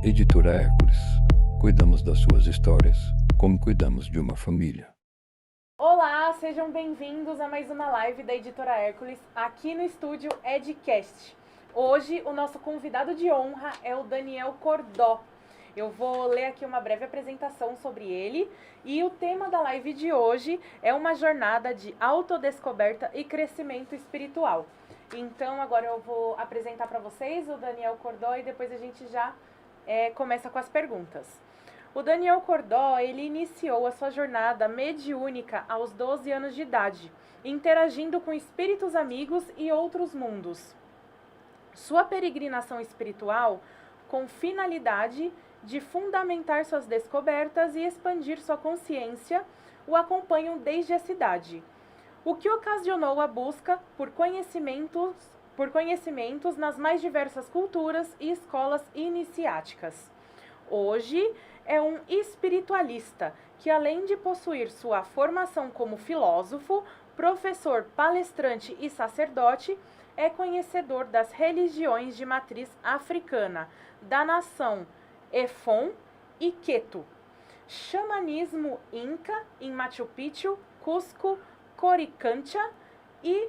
Editora Hércules. Cuidamos das suas histórias, como cuidamos de uma família. Olá, sejam bem-vindos a mais uma live da Editora Hércules, aqui no estúdio Edcast. Hoje, o nosso convidado de honra é o Daniel Cordó. Eu vou ler aqui uma breve apresentação sobre ele e o tema da live de hoje é uma jornada de autodescoberta e crescimento espiritual. Então, agora eu vou apresentar para vocês o Daniel Cordó e depois a gente já começa com as perguntas. O Daniel Cordó, ele iniciou a sua jornada mediúnica aos 12 anos de idade, interagindo com espíritos amigos e outros mundos. Sua peregrinação espiritual, com finalidade de fundamentar suas descobertas e expandir sua consciência, o acompanham desde essa idade, o que ocasionou a busca por conhecimentos nas mais diversas culturas e escolas iniciáticas. Hoje é um espiritualista que, além de possuir sua formação como filósofo, professor, palestrante e sacerdote, é conhecedor das religiões de matriz africana, da nação Efon e Queto, xamanismo inca em Machu Picchu, Cusco, Coricancha e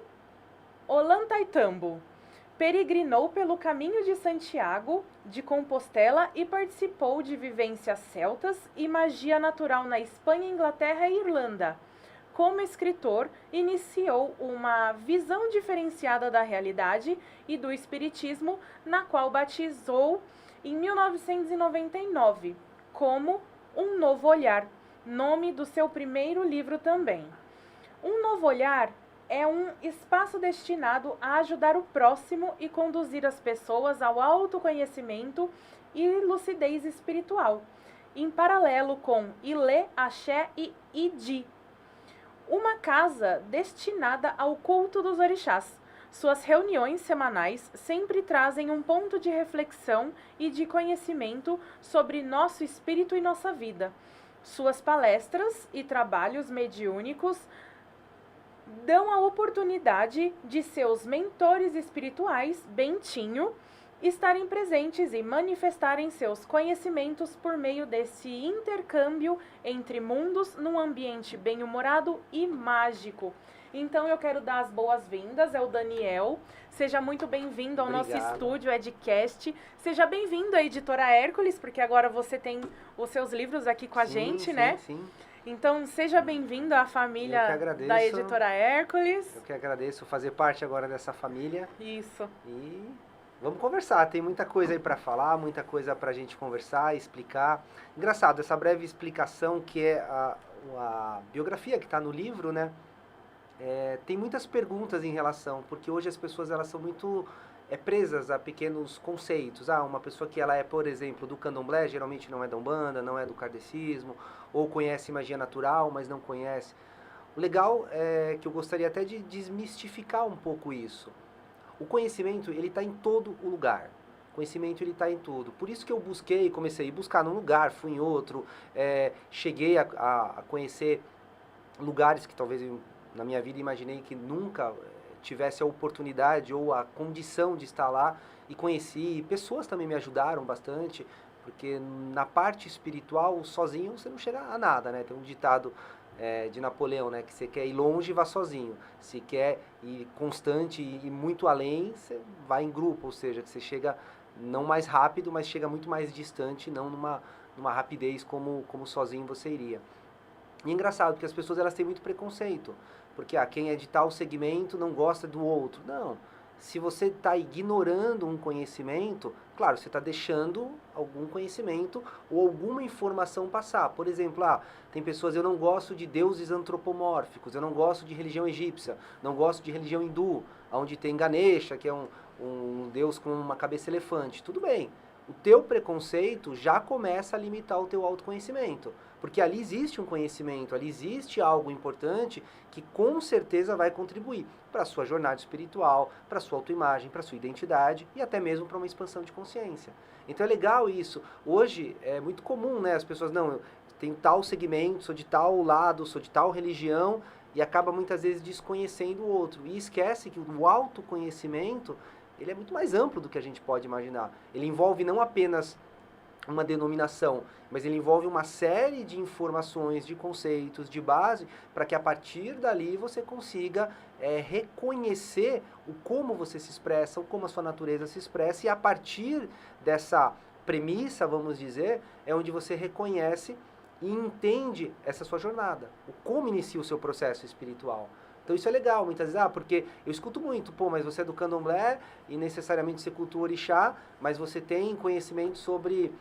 Ollantaytambo. Peregrinou pelo caminho de Santiago de Compostela e participou de vivências celtas e magia natural na Espanha, Inglaterra e Irlanda. Como escritor, iniciou uma visão diferenciada da realidade e do espiritismo, na qual batizou em 1999 como Um Novo Olhar, nome do seu primeiro livro também. Um Novo Olhar é um espaço destinado a ajudar o próximo e conduzir as pessoas ao autoconhecimento e lucidez espiritual, em paralelo com Ilê, Axé e Idi, uma casa destinada ao culto dos orixás. Suas reuniões semanais sempre trazem um ponto de reflexão e de conhecimento sobre nosso espírito e nossa vida. Suas palestras e trabalhos mediúnicos dão a oportunidade de seus mentores espirituais, Bentinho, estarem presentes e manifestarem seus conhecimentos por meio desse intercâmbio entre mundos num ambiente bem-humorado e mágico. Então eu quero dar as boas-vindas ao Daniel. Seja muito bem-vindo ao nosso estúdio Edcast. Seja bem-vindo à Editora Hércules, porque agora você tem os seus livros aqui com a gente, né? Sim. Então, seja bem-vindo à família da Editora Hércules. Eu que agradeço fazer parte agora dessa família. Isso. E vamos conversar, tem muita coisa aí para falar, muita coisa para a gente conversar, explicar. Engraçado, essa breve explicação que é a biografia que está no livro, né? Tem muitas perguntas em relação, porque hoje as pessoas elas são muito presas a pequenos conceitos. Uma pessoa que ela é, por exemplo, do candomblé, geralmente não é da Umbanda, não é do kardecismo, ou conhece magia natural, mas não conhece. O legal é que eu gostaria até de desmistificar um pouco isso. O conhecimento, ele está em todo o lugar. O conhecimento, ele está em tudo. Por isso que eu comecei a buscar num lugar, fui em outro, cheguei a conhecer lugares que talvez na minha vida imaginei que nunca tivesse a oportunidade ou a condição de estar lá, e conheci. Pessoas também me ajudaram bastante, porque na parte espiritual, sozinho você não chega a nada, né? Tem um ditado de Napoleão, né? Que você quer ir longe, vá sozinho. Se quer ir constante e muito além, você vai em grupo, ou seja, que você chega não mais rápido, mas chega muito mais distante, não numa rapidez como sozinho você iria. E é engraçado, porque as pessoas elas têm muito preconceito, porque quem é de tal segmento não gosta do outro. Não, se você está ignorando um conhecimento, claro, você está deixando algum conhecimento ou alguma informação passar. Por exemplo, tem pessoas, eu não gosto de deuses antropomórficos, eu não gosto de religião egípcia, não gosto de religião hindu, onde tem Ganesha, que é um deus com uma cabeça elefante. Tudo bem, o teu preconceito já começa a limitar o teu autoconhecimento, porque ali existe um conhecimento, ali existe algo importante que com certeza vai contribuir para a sua jornada espiritual, para a sua autoimagem, para a sua identidade e até mesmo para uma expansão de consciência. Então é legal isso. Hoje é muito comum, né? As pessoas, não, eu tenho tal segmento, sou de tal lado, sou de tal religião, e acaba muitas vezes desconhecendo o outro. E esquece que o autoconhecimento, ele é muito mais amplo do que a gente pode imaginar. Ele envolve não apenas uma denominação, mas ele envolve uma série de informações, de conceitos, de base, para que a partir dali você consiga reconhecer o como você se expressa, o como a sua natureza se expressa, e a partir dessa premissa, vamos dizer, é onde você reconhece e entende essa sua jornada, o como inicia o seu processo espiritual. Então isso é legal, muitas vezes, porque eu escuto muito, mas você é do candomblé e necessariamente você cultua orixá, mas você tem conhecimento sobre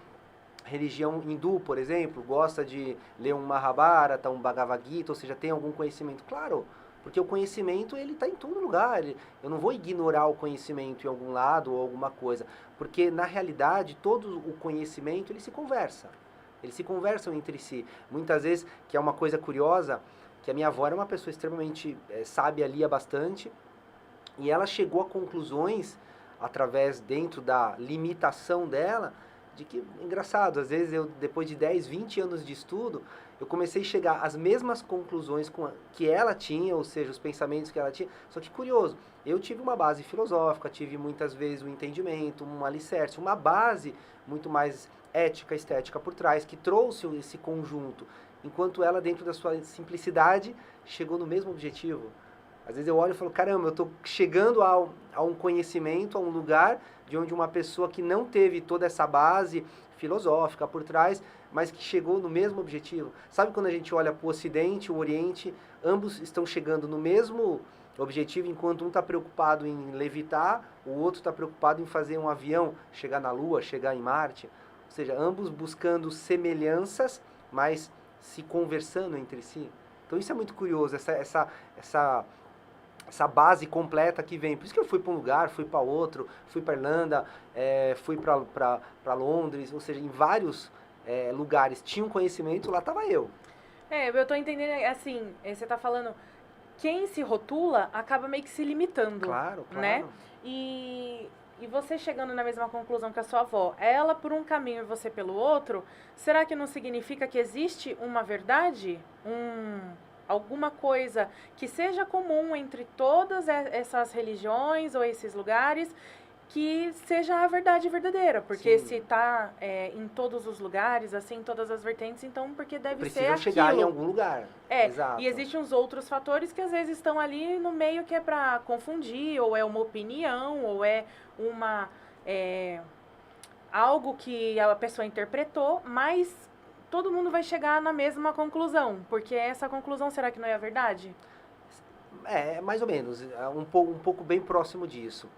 religião hindu, por exemplo, gosta de ler um Mahabharata, um Bhagavad Gita, ou seja, tem algum conhecimento. Claro, porque o conhecimento ele está em todo lugar, eu não vou ignorar o conhecimento em algum lado ou alguma coisa, porque na realidade todo o conhecimento ele se conversa, eles se conversam entre si. Muitas vezes, que é uma coisa curiosa, que a minha avó era uma pessoa extremamente sábia, lia bastante, e ela chegou a conclusões, através, dentro da limitação dela, de que, engraçado, às vezes eu, depois de 10, 20 anos de estudo, eu comecei a chegar às mesmas conclusões que ela tinha, ou seja, os pensamentos que ela tinha, só que curioso, eu tive uma base filosófica, tive muitas vezes um entendimento, um alicerce, uma base muito mais ética, estética por trás, que trouxe esse conjunto, enquanto ela, dentro da sua simplicidade, chegou no mesmo objetivo. Às vezes eu olho e falo, caramba, eu estou chegando a um conhecimento, a um lugar de onde uma pessoa que não teve toda essa base filosófica por trás, mas que chegou no mesmo objetivo. Sabe quando a gente olha para o Ocidente, o Oriente, ambos estão chegando no mesmo objetivo, enquanto um está preocupado em levitar, o outro está preocupado em fazer um avião chegar na Lua, chegar em Marte. Ou seja, ambos buscando semelhanças, mas se conversando entre si. Então isso é muito curioso, essa base completa que vem. Por isso que eu fui para um lugar, fui para outro, fui para Irlanda, fui para Londres, ou seja, em vários lugares tinha um conhecimento, lá estava eu. Eu tô entendendo, assim, você tá falando, quem se rotula acaba meio que se limitando. Claro. Né? E você chegando na mesma conclusão que a sua avó, ela por um caminho e você pelo outro, será que não significa que existe uma verdade? Alguma coisa que seja comum entre todas essas religiões ou esses lugares, que seja a verdade verdadeira, porque Sim. se está em todos os lugares, assim, em todas as vertentes, então porque deve ser aquilo. Precisa chegar em algum lugar. Exato. E existem uns outros fatores que às vezes estão ali no meio, que é para confundir, ou é uma opinião, ou é uma algo que a pessoa interpretou, mas todo mundo vai chegar na mesma conclusão, porque essa conclusão, será que não é a verdade? Mais ou menos, um pouco bem próximo disso.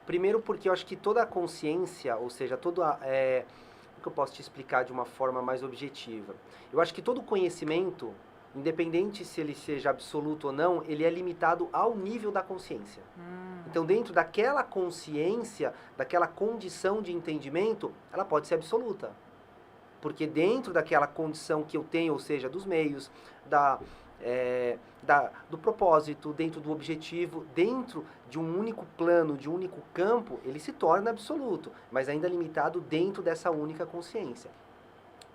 Primeiro porque eu acho que toda a consciência, ou seja, como que eu posso te explicar de uma forma mais objetiva? Eu acho que todo conhecimento, independente se ele seja absoluto ou não, ele é limitado ao nível da consciência. Então, dentro daquela consciência, daquela condição de entendimento, ela pode ser absoluta. Porque dentro daquela condição que eu tenho, ou seja, dos meios, do propósito, dentro do objetivo, dentro de um único plano, de um único campo, ele se torna absoluto, mas ainda limitado dentro dessa única consciência.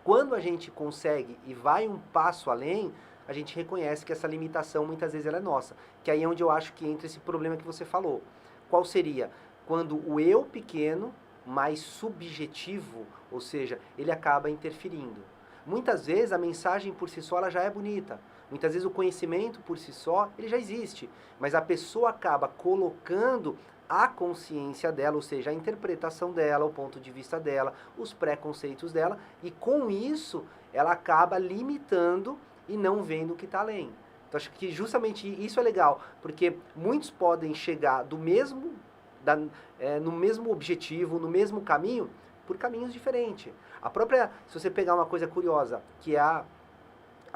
Quando a gente consegue e vai um passo além, a gente reconhece que essa limitação muitas vezes ela é nossa, que aí é onde eu acho que entra esse problema que você falou. Qual seria? Quando o eu pequeno, mais subjetivo, ou seja, ele acaba interferindo. Muitas vezes a mensagem por si só ela já é bonita. Muitas vezes o conhecimento por si só, ele já existe, mas a pessoa acaba colocando a consciência dela, ou seja, a interpretação dela, o ponto de vista dela, os preconceitos dela, e com isso ela acaba limitando e não vendo o que está além. Então acho que justamente isso é legal, porque muitos podem chegar no mesmo objetivo, no mesmo caminho, por caminhos diferentes. Se você pegar uma coisa curiosa, que é a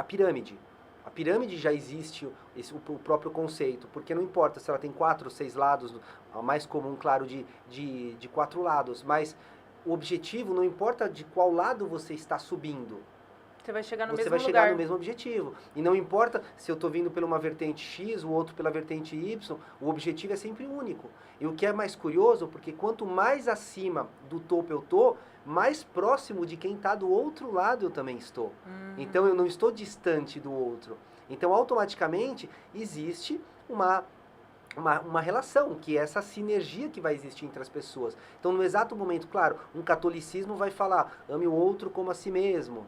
pirâmide. A pirâmide já existe o próprio conceito, porque não importa se ela tem 4 ou 6 lados, o mais comum, claro, de 4 lados, mas o objetivo não importa de qual lado você está subindo. Você vai chegar no você mesmo vai lugar. chegar no mesmo objetivo. E não importa se eu estou vindo pela uma vertente X, o outro pela vertente Y, o objetivo é sempre único. E o que é mais curioso, porque quanto mais acima do topo eu estou, mais próximo de quem está do outro lado eu também estou. Então eu não estou distante do outro. Então automaticamente existe uma relação, que é essa sinergia que vai existir entre as pessoas. Então, no exato momento, claro, um catolicismo vai falar, ame o outro como a si mesmo.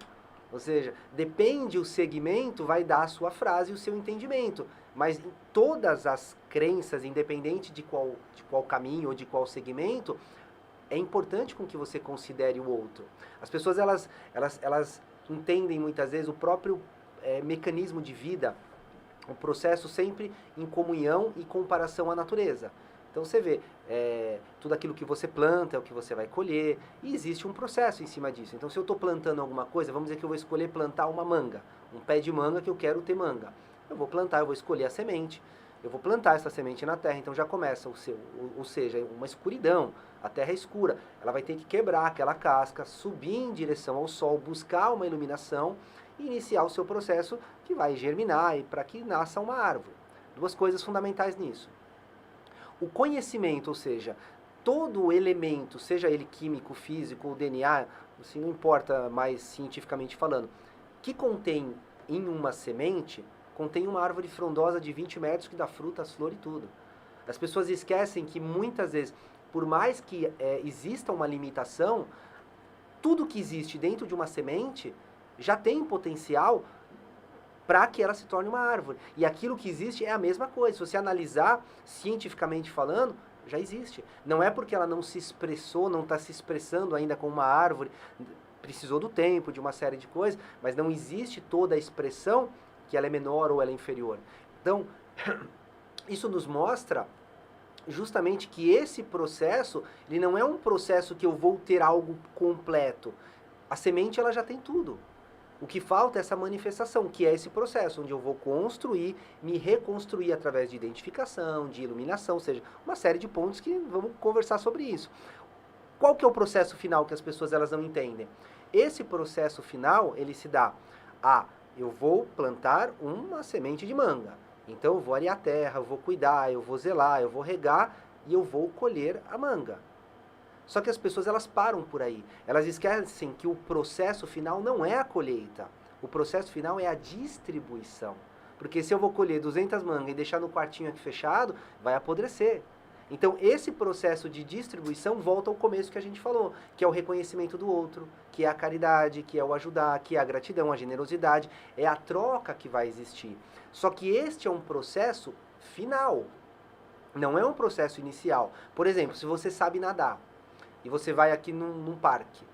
Ou seja, depende o segmento, vai dar a sua frase e o seu entendimento. Mas em todas as crenças, independente de qual caminho ou de qual segmento, é importante com que você considere o outro. As pessoas, elas entendem muitas vezes o próprio mecanismo de vida, o processo sempre em comunhão e comparação à natureza. Então você vê, tudo aquilo que você planta é o que você vai colher, e existe um processo em cima disso. Então se eu estou plantando alguma coisa, vamos dizer que eu vou escolher plantar uma manga, um pé de manga que eu quero ter manga. Eu vou plantar, eu vou escolher a semente, eu vou plantar essa semente na terra, então já começa ou seja, uma escuridão, a terra é escura, ela vai ter que quebrar aquela casca, subir em direção ao sol, buscar uma iluminação, e iniciar o seu processo que vai germinar e para que nasça uma árvore. Duas coisas fundamentais nisso. O conhecimento, ou seja, todo elemento, seja ele químico, físico ou DNA, assim, não importa mais cientificamente falando, que contém em uma semente, contém uma árvore frondosa de 20 metros que dá frutas, flor e tudo. As pessoas esquecem que muitas vezes, por mais que exista uma limitação, tudo que existe dentro de uma semente já tem potencial para que ela se torne uma árvore. E aquilo que existe é a mesma coisa. Se você analisar, cientificamente falando, já existe. Não é porque ela não se expressou, não está se expressando ainda como uma árvore, precisou do tempo, de uma série de coisas, mas não existe toda a expressão que ela é menor ou ela é inferior. Então, isso nos mostra justamente que esse processo, ele não é um processo que eu vou ter algo completo. A semente, ela já tem tudo. O que falta é essa manifestação, que é esse processo, onde eu vou construir, me reconstruir através de identificação, de iluminação, ou seja, uma série de pontos que vamos conversar sobre isso. Qual que é o processo final que as pessoas elas não entendem? Esse processo final, ele se dá eu vou plantar uma semente de manga. Então eu vou arear a terra, eu vou cuidar, eu vou zelar, eu vou regar e eu vou colher a manga. Só que as pessoas elas param por aí. Elas esquecem que o processo final não é a colheita. O processo final é a distribuição. Porque se eu vou colher 200 mangas e deixar no quartinho aqui fechado, vai apodrecer. Então esse processo de distribuição volta ao começo que a gente falou, que é o reconhecimento do outro, que é a caridade, que é o ajudar, que é a gratidão, a generosidade, é a troca que vai existir. Só que este é um processo final, não é um processo inicial. Por exemplo, se você sabe nadar, e você vai aqui num parque,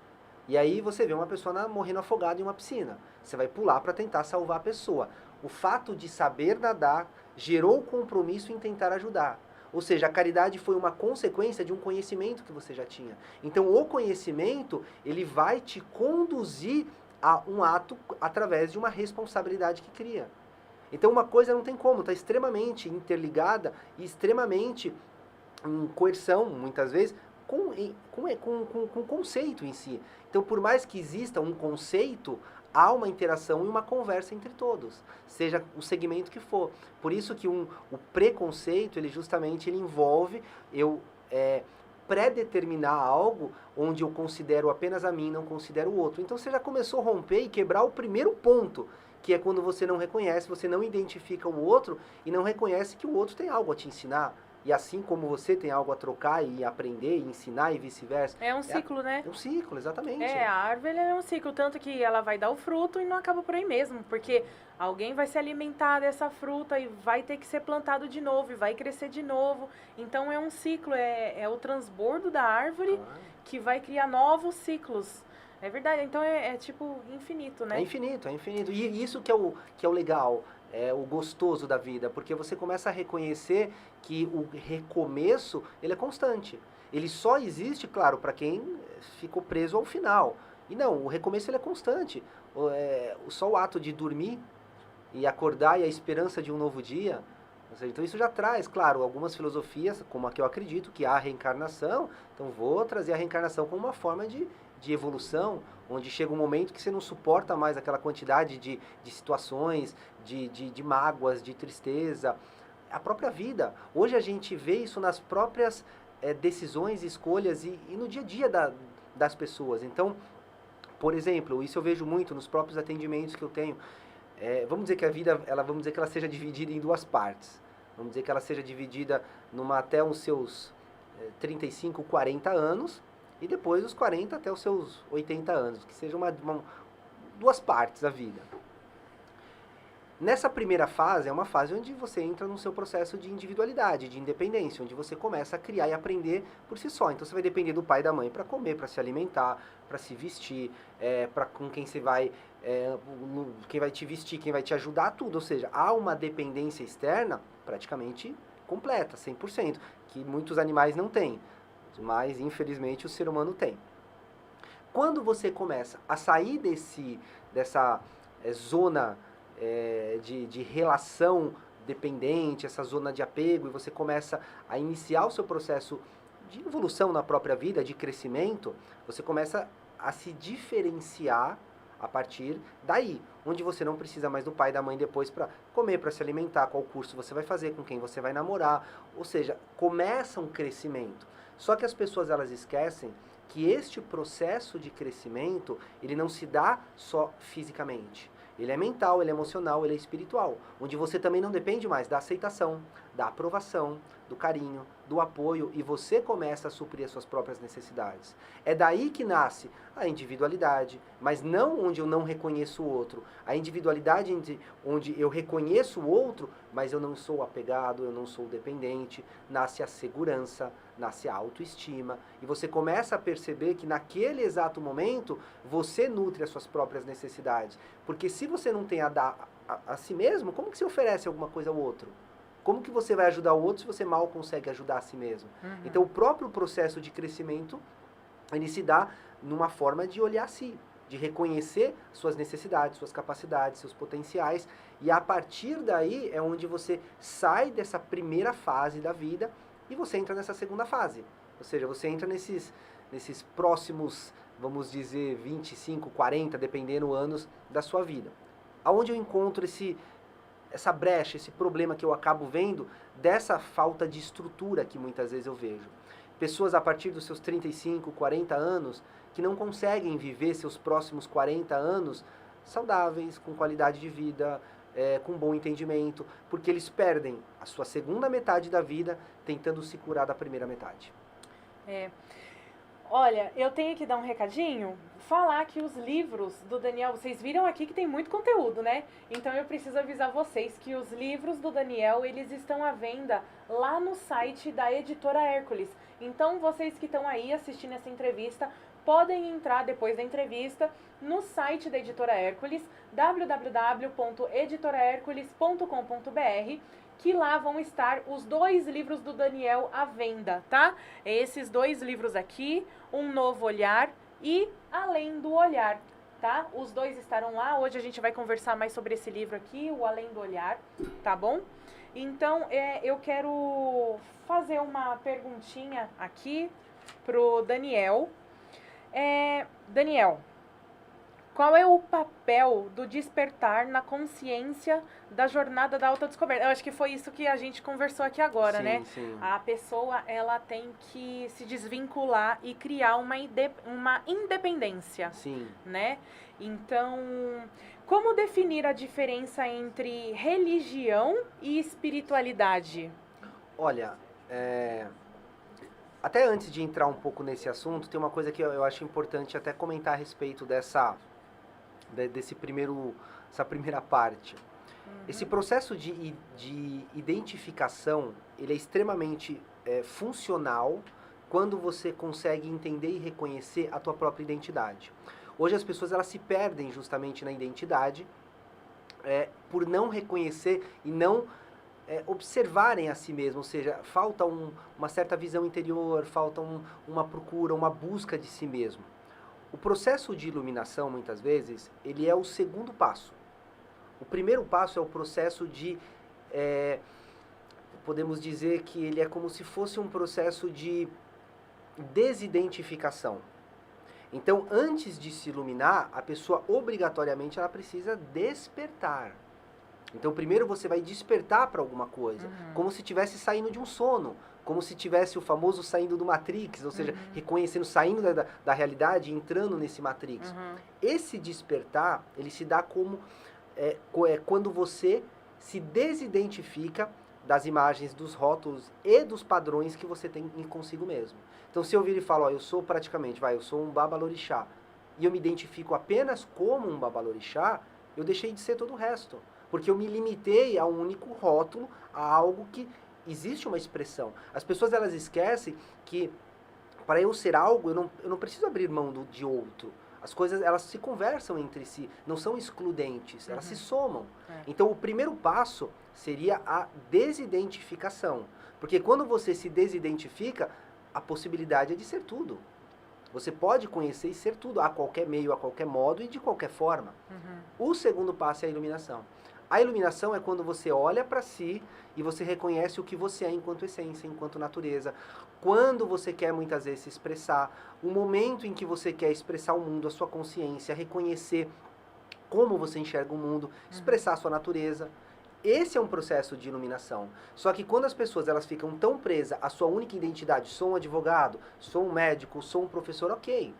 e aí você vê uma pessoa morrendo afogada em uma piscina. Você vai pular para tentar salvar a pessoa. O fato de saber nadar gerou o compromisso em tentar ajudar. Ou seja, a caridade foi uma consequência de um conhecimento que você já tinha. Então o conhecimento, ele vai te conduzir a um ato através de uma responsabilidade que cria. Então uma coisa não tem como, está extremamente interligada e extremamente em coerção, muitas vezes, com conceito em si. Então, por mais que exista um conceito, há uma interação e uma conversa entre todos, seja o segmento que for. Por isso que o preconceito, ele justamente envolve eu pré-determinar algo onde eu considero apenas a mim, não considero o outro. Então, você já começou a romper e quebrar o primeiro ponto, que é quando você não reconhece, você não identifica o outro e não reconhece que o outro tem algo a te ensinar. E assim como você tem algo a trocar e aprender e ensinar e vice-versa. É um ciclo, né? É um ciclo, exatamente. A árvore é um ciclo, tanto que ela vai dar o fruto e não acaba por aí mesmo, porque alguém vai se alimentar dessa fruta e vai ter que ser plantado de novo e vai crescer de novo. Então é um ciclo, é o transbordo da árvore que vai criar novos ciclos. É verdade, então é tipo infinito, né? É infinito, é infinito. E isso que é o legal. É o gostoso da vida, porque você começa a reconhecer que o recomeço, ele é constante. Ele só existe, claro, para quem ficou preso ao final. E não, o recomeço ele é constante. Só o ato de dormir e acordar e a esperança de um novo dia. Então isso já traz, claro, algumas filosofias, como a que eu acredito, que há a reencarnação. Então vou trazer a reencarnação como uma forma de evolução, onde chega um momento que você não suporta mais aquela quantidade de situações, de mágoas, de tristeza. A própria vida. Hoje a gente vê isso nas próprias decisões, escolhas e no dia a dia das pessoas. Então, por exemplo, isso eu vejo muito nos próprios atendimentos que eu tenho. Vamos dizer que a vida, vamos dizer que ela seja dividida em duas partes. Vamos dizer que ela seja dividida até os seus 35, 40 anos, e depois dos 40 até os seus 80 anos, que seja duas partes da vida. Nessa primeira fase, é uma fase onde você entra no seu processo de individualidade, de independência, onde você começa a criar e aprender por si só. Então você vai depender do pai e da mãe para comer, para se alimentar, para se vestir, com quem você vai, quem vai te vestir, quem vai te ajudar, tudo. Ou seja, há uma dependência externa praticamente completa, 100%, que muitos animais não têm, mas infelizmente o ser humano tem. Quando você começa a sair dessa zona de relação dependente, essa zona de apego, e você começa a iniciar o seu processo de evolução na própria vida, de crescimento, você começa a se diferenciar a partir daí, onde você não precisa mais do pai e da mãe depois para comer, para se alimentar, qual curso você vai fazer, com quem você vai namorar, ou seja, começa um crescimento. Só que as pessoas, elas esquecem que este processo de crescimento, ele não se dá só fisicamente. Ele é mental, ele é emocional, ele é espiritual, onde você também não depende mais da aceitação, da aprovação, do carinho, do apoio, e você começa a suprir as suas próprias necessidades. É daí que nasce a individualidade, mas não onde eu não reconheço o outro. A individualidade onde eu reconheço o outro, mas eu não sou apegado, eu não sou dependente, nasce a segurança, nasce a autoestima, e você começa a perceber que naquele exato momento você nutre as suas próprias necessidades. Porque se você não tem a dar a si mesmo, como que você oferece alguma coisa ao outro? Como que você vai ajudar o outro se você mal consegue ajudar a si mesmo? Uhum. Então o próprio processo de crescimento, ele se dá numa forma de olhar a si, de reconhecer suas necessidades, suas capacidades, seus potenciais, e a partir daí é onde você sai dessa primeira fase da vida e você entra nessa segunda fase. Ou seja, você entra nesses próximos, vamos dizer, 25, 40, dependendo anos da sua vida. Aonde eu encontro essa brecha, esse problema que eu acabo vendo dessa falta de estrutura que muitas vezes eu vejo. Pessoas a partir dos seus 35, 40 anos que não conseguem viver seus próximos 40 anos saudáveis, com qualidade de vida, com bom entendimento, porque eles perdem a sua segunda metade da vida tentando se curar da primeira metade. Olha, eu tenho que dar um recadinho, falar que os livros do Daniel, vocês viram aqui que tem muito conteúdo, né? Então eu preciso avisar vocês que os livros do Daniel, eles estão à venda lá no site da Editora Hércules. Então vocês que estão aí assistindo essa entrevista, podem entrar depois da entrevista no site da Editora Hércules, www.editorahercules.com.br, que lá vão estar os 2 livros do Daniel à venda, tá? Esses 2 livros aqui, Um Novo Olhar e Além do Olhar, tá? Os 2 estarão lá. Hoje a gente vai conversar mais sobre esse livro aqui, o Além do Olhar, tá bom? Então, eu quero fazer uma perguntinha aqui pro Daniel. Daniel, qual é o papel do despertar na consciência da jornada da autodescoberta? Eu acho que foi isso que a gente conversou aqui agora, sim, né? Sim. A pessoa, ela tem que se desvincular e criar uma independência, sim, né? Então, como definir a diferença entre religião e espiritualidade? Olha, até antes de entrar um pouco nesse assunto, tem uma coisa que eu acho importante até comentar a respeito essa primeira parte. Uhum. Esse processo de identificação, ele é extremamente funcional quando você consegue entender e reconhecer a tua própria identidade. Hoje as pessoas, elas se perdem justamente na identidade por não reconhecer e não observarem a si mesmo, ou seja, falta uma certa visão interior, falta uma procura, uma busca de si mesmo. O processo de iluminação, muitas vezes, ele é o segundo passo. O primeiro passo é o processo de, podemos dizer que ele é como se fosse um processo de desidentificação. Então, antes de se iluminar, a pessoa obrigatoriamente ela precisa despertar. Então, primeiro você vai despertar para alguma coisa, como se estivesse saindo de um sono, como se tivesse o famoso saindo do Matrix, ou seja, reconhecendo, saindo da realidade e entrando nesse Matrix. Esse despertar, ele se dá como quando você se desidentifica das imagens, dos rótulos e dos padrões que você tem em consigo mesmo. Então, se eu vir e falo, ó, eu sou praticamente, eu sou um babalorixá, e eu me identifico apenas como um babalorixá, eu deixei de ser todo o resto. Porque eu me limitei a um único rótulo, a algo que existe uma expressão. As pessoas, elas esquecem que para eu ser algo, eu não preciso abrir mão de outro. As coisas, elas se conversam entre si, não são excludentes, elas se somam. Então, o primeiro passo seria a desidentificação. Porque quando você se desidentifica, a possibilidade é de ser tudo. Você pode conhecer e ser tudo, a qualquer meio, a qualquer modo e de qualquer forma. O segundo passo é a iluminação. A iluminação é quando você olha para si e você reconhece o que você é enquanto essência, enquanto natureza. Quando você quer muitas vezes se expressar, o momento em que você quer expressar o mundo, a sua consciência, reconhecer como você enxerga o mundo, expressar a sua natureza. Esse é um processo de iluminação. Só que quando as pessoas, elas ficam tão presas à sua única identidade, sou um advogado, sou um médico, sou um professor, ok.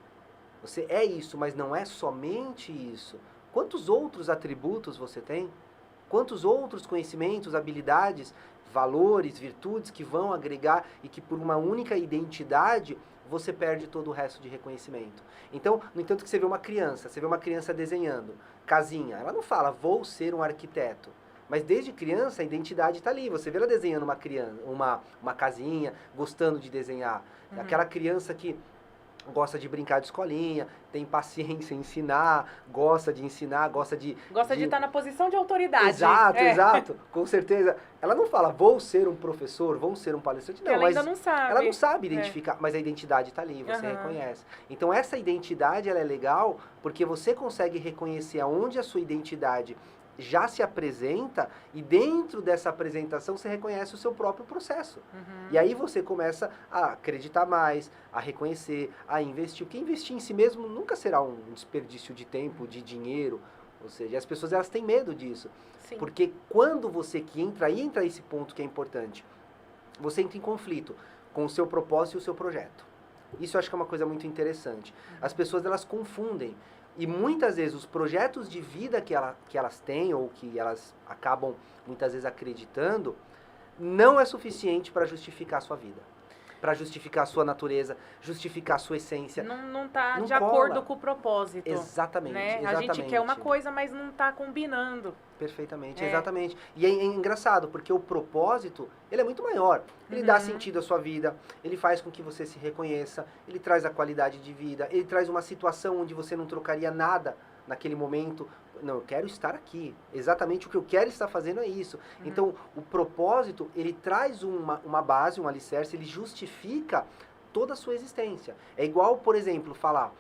Você é isso, mas não é somente isso. Quantos outros atributos você tem? Quantos outros conhecimentos, habilidades, valores, virtudes que vão agregar e que por uma única identidade você perde todo o resto de reconhecimento. Então, no entanto que você vê uma criança desenhando, casinha, ela não fala, vou ser um arquiteto. Mas desde criança a identidade está ali. Você vê ela desenhando uma casinha, gostando de desenhar. Aquela criança que gosta de brincar de escolinha, tem paciência em ensinar, gosta de ensinar, gosta de estar na posição de autoridade. Exato, com certeza. Ela não fala, vou ser um professor, vou ser um palestrante. Não, ela ainda não sabe. Ela não sabe identificar, mas a identidade está ali, você reconhece. Então essa identidade, ela é legal porque você consegue reconhecer aonde a sua identidade já se apresenta e dentro dessa apresentação você reconhece o seu próprio processo. E aí você começa a acreditar mais, a reconhecer, a investir. Porque investir em si mesmo nunca será um desperdício de tempo, de dinheiro. Ou seja, as pessoas, elas têm medo disso. Sim. Porque quando você que entra esse ponto que é importante, você entra em conflito com o seu propósito e o seu projeto. Isso eu acho que é uma coisa muito interessante. As pessoas, elas confundem. E muitas vezes os projetos de vida que elas têm, ou que elas acabam muitas vezes acreditando, não é suficiente para justificar a sua vida. Para justificar a sua natureza, justificar a sua essência. Não está de acordo com o propósito. Exatamente, né? exatamente. A gente quer uma coisa, mas não está combinando. Perfeitamente, exatamente. E é engraçado, porque o propósito, ele é muito maior. Ele dá sentido à sua vida, ele faz com que você se reconheça, ele traz a qualidade de vida, ele traz uma situação onde você não trocaria nada naquele momento. Não, eu quero estar aqui. Exatamente o que eu quero estar fazendo é isso. Então, o propósito, ele traz uma base, um alicerce, ele justifica toda a sua existência. É igual, por exemplo, falar,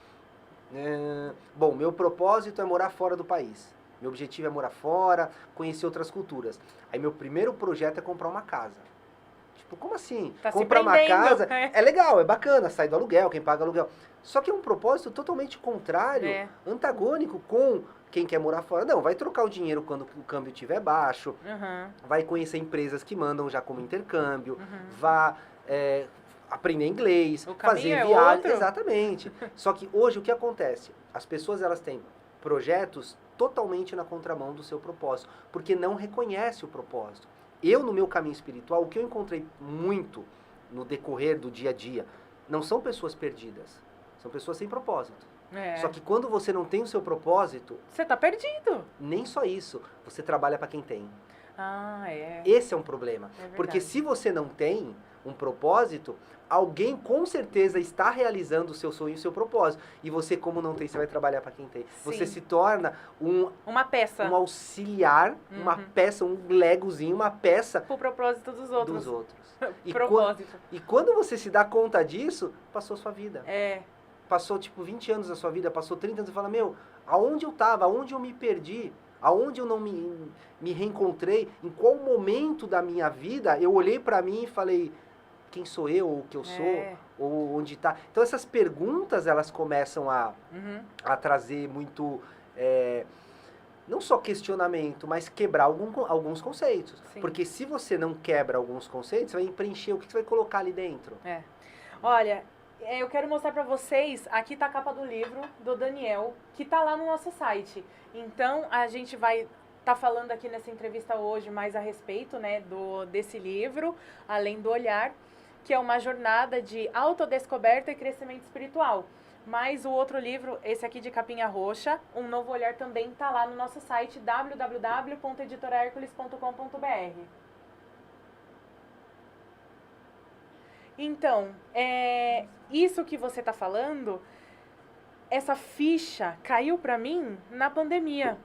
bom, meu propósito é morar fora do país. Meu objetivo é morar fora, conhecer outras culturas. Aí meu primeiro projeto é comprar uma casa. Tipo, como assim? Tá comprar uma casa é legal, é bacana, sai do aluguel, quem paga aluguel. Só que é um propósito totalmente contrário, antagônico com quem quer morar fora. Não, vai trocar o dinheiro quando o câmbio estiver baixo, vai conhecer empresas que mandam já como intercâmbio, vá aprender inglês, fazer viagem. Exatamente. Só que hoje o que acontece? As pessoas, elas têm projetos totalmente na contramão do seu propósito, porque não reconhece o propósito. Eu, no meu caminho espiritual, o que eu encontrei muito no decorrer do dia a dia, não são pessoas perdidas, são pessoas sem propósito. Só que quando você não tem o seu propósito... Você tá perdido. Nem só isso, você trabalha para quem tem. Esse é um problema. Porque se você não tem um propósito, alguém com certeza está realizando o seu sonho e o seu propósito. E você, como não tem, você vai trabalhar para quem tem. Sim. Você se torna uma peça. Um auxiliar, uma peça, um legozinho, uma peça... Pro propósito dos outros. Propósito. E quando você se dá conta disso, passou sua vida. Passou, 20 anos da sua vida, passou 30 anos e fala, meu, aonde eu estava, aonde eu me perdi, aonde eu não me reencontrei, em qual momento da minha vida eu olhei para mim e falei, quem sou eu, ou o que eu sou, ou onde está. Então essas perguntas, elas começam a trazer muito, não só questionamento, mas quebrar alguns conceitos. Sim. Porque se você não quebra alguns conceitos, você vai preencher, o que você vai colocar ali dentro? Olha... eu quero mostrar pra vocês, aqui tá a capa do livro do Daniel, que tá lá no nosso site. Então, a gente vai tá falando aqui nessa entrevista hoje mais a respeito, né, desse livro, Além do Olhar, que é uma jornada de autodescoberta e crescimento espiritual. Mas o outro livro, esse aqui de capinha roxa, Um Novo Olhar, também está lá no nosso site www.editorahercules.com.br. Então, isso que você está falando, essa ficha caiu para mim na pandemia.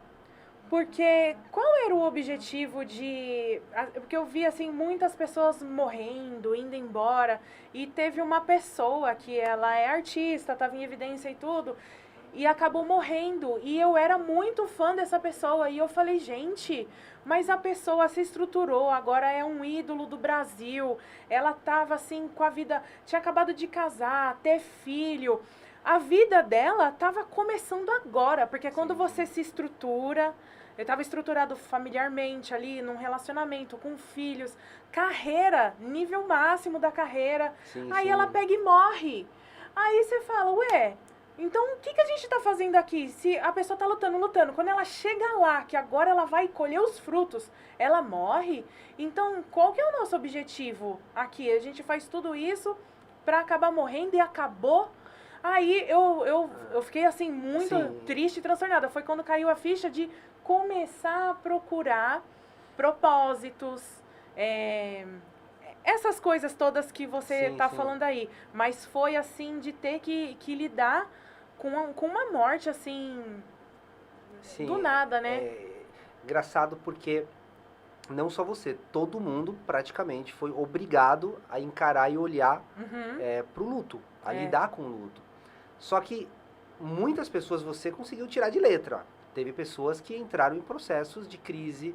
Porque qual era o objetivo de... Porque eu vi, assim, muitas pessoas morrendo, indo embora. E teve uma pessoa que ela é artista, estava em evidência e tudo, e acabou morrendo. E eu era muito fã dessa pessoa. E eu falei, gente, mas a pessoa se estruturou, agora é um ídolo do Brasil. Ela estava, assim, com a vida... Tinha acabado de casar, ter filho. A vida dela estava começando agora, porque quando você se estrutura... Eu estava estruturado familiarmente ali, num relacionamento, com filhos, carreira, nível máximo da carreira. Sim, Aí sim. ela pega e morre. Aí você fala, ué, então o que a gente está fazendo aqui? Se a pessoa está lutando, quando ela chega lá, que agora ela vai colher os frutos, ela morre. Então, qual que é o nosso objetivo aqui? A gente faz tudo isso para acabar morrendo e acabou. Aí eu fiquei assim muito triste e transtornada. Foi quando caiu a ficha de começar a procurar propósitos, essas coisas todas que você está falando aí. Mas foi assim de ter que lidar com uma morte assim, do nada, né? Engraçado porque não só você, todo mundo praticamente foi obrigado a encarar e olhar pro luto, a lidar com o luto. Só que muitas pessoas você conseguiu tirar de letra. Teve pessoas que entraram em processos de crise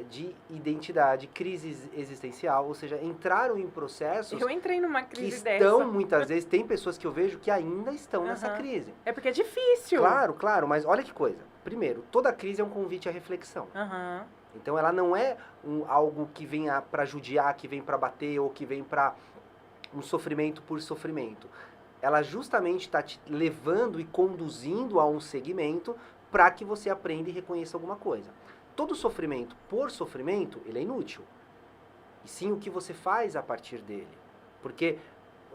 de identidade, crise existencial, ou seja, entraram em processos... Eu entrei numa crise que estão, muitas vezes, tem pessoas que eu vejo que ainda estão nessa crise. É porque é difícil. Claro, mas olha que coisa. Primeiro, toda crise é um convite à reflexão. Então ela não é algo que vem para judiar, que vem para bater, ou que vem para um sofrimento por sofrimento. Ela justamente está te levando e conduzindo a um segmento para que você aprenda e reconheça alguma coisa. Todo sofrimento por sofrimento, ele é inútil. E sim o que você faz a partir dele. Porque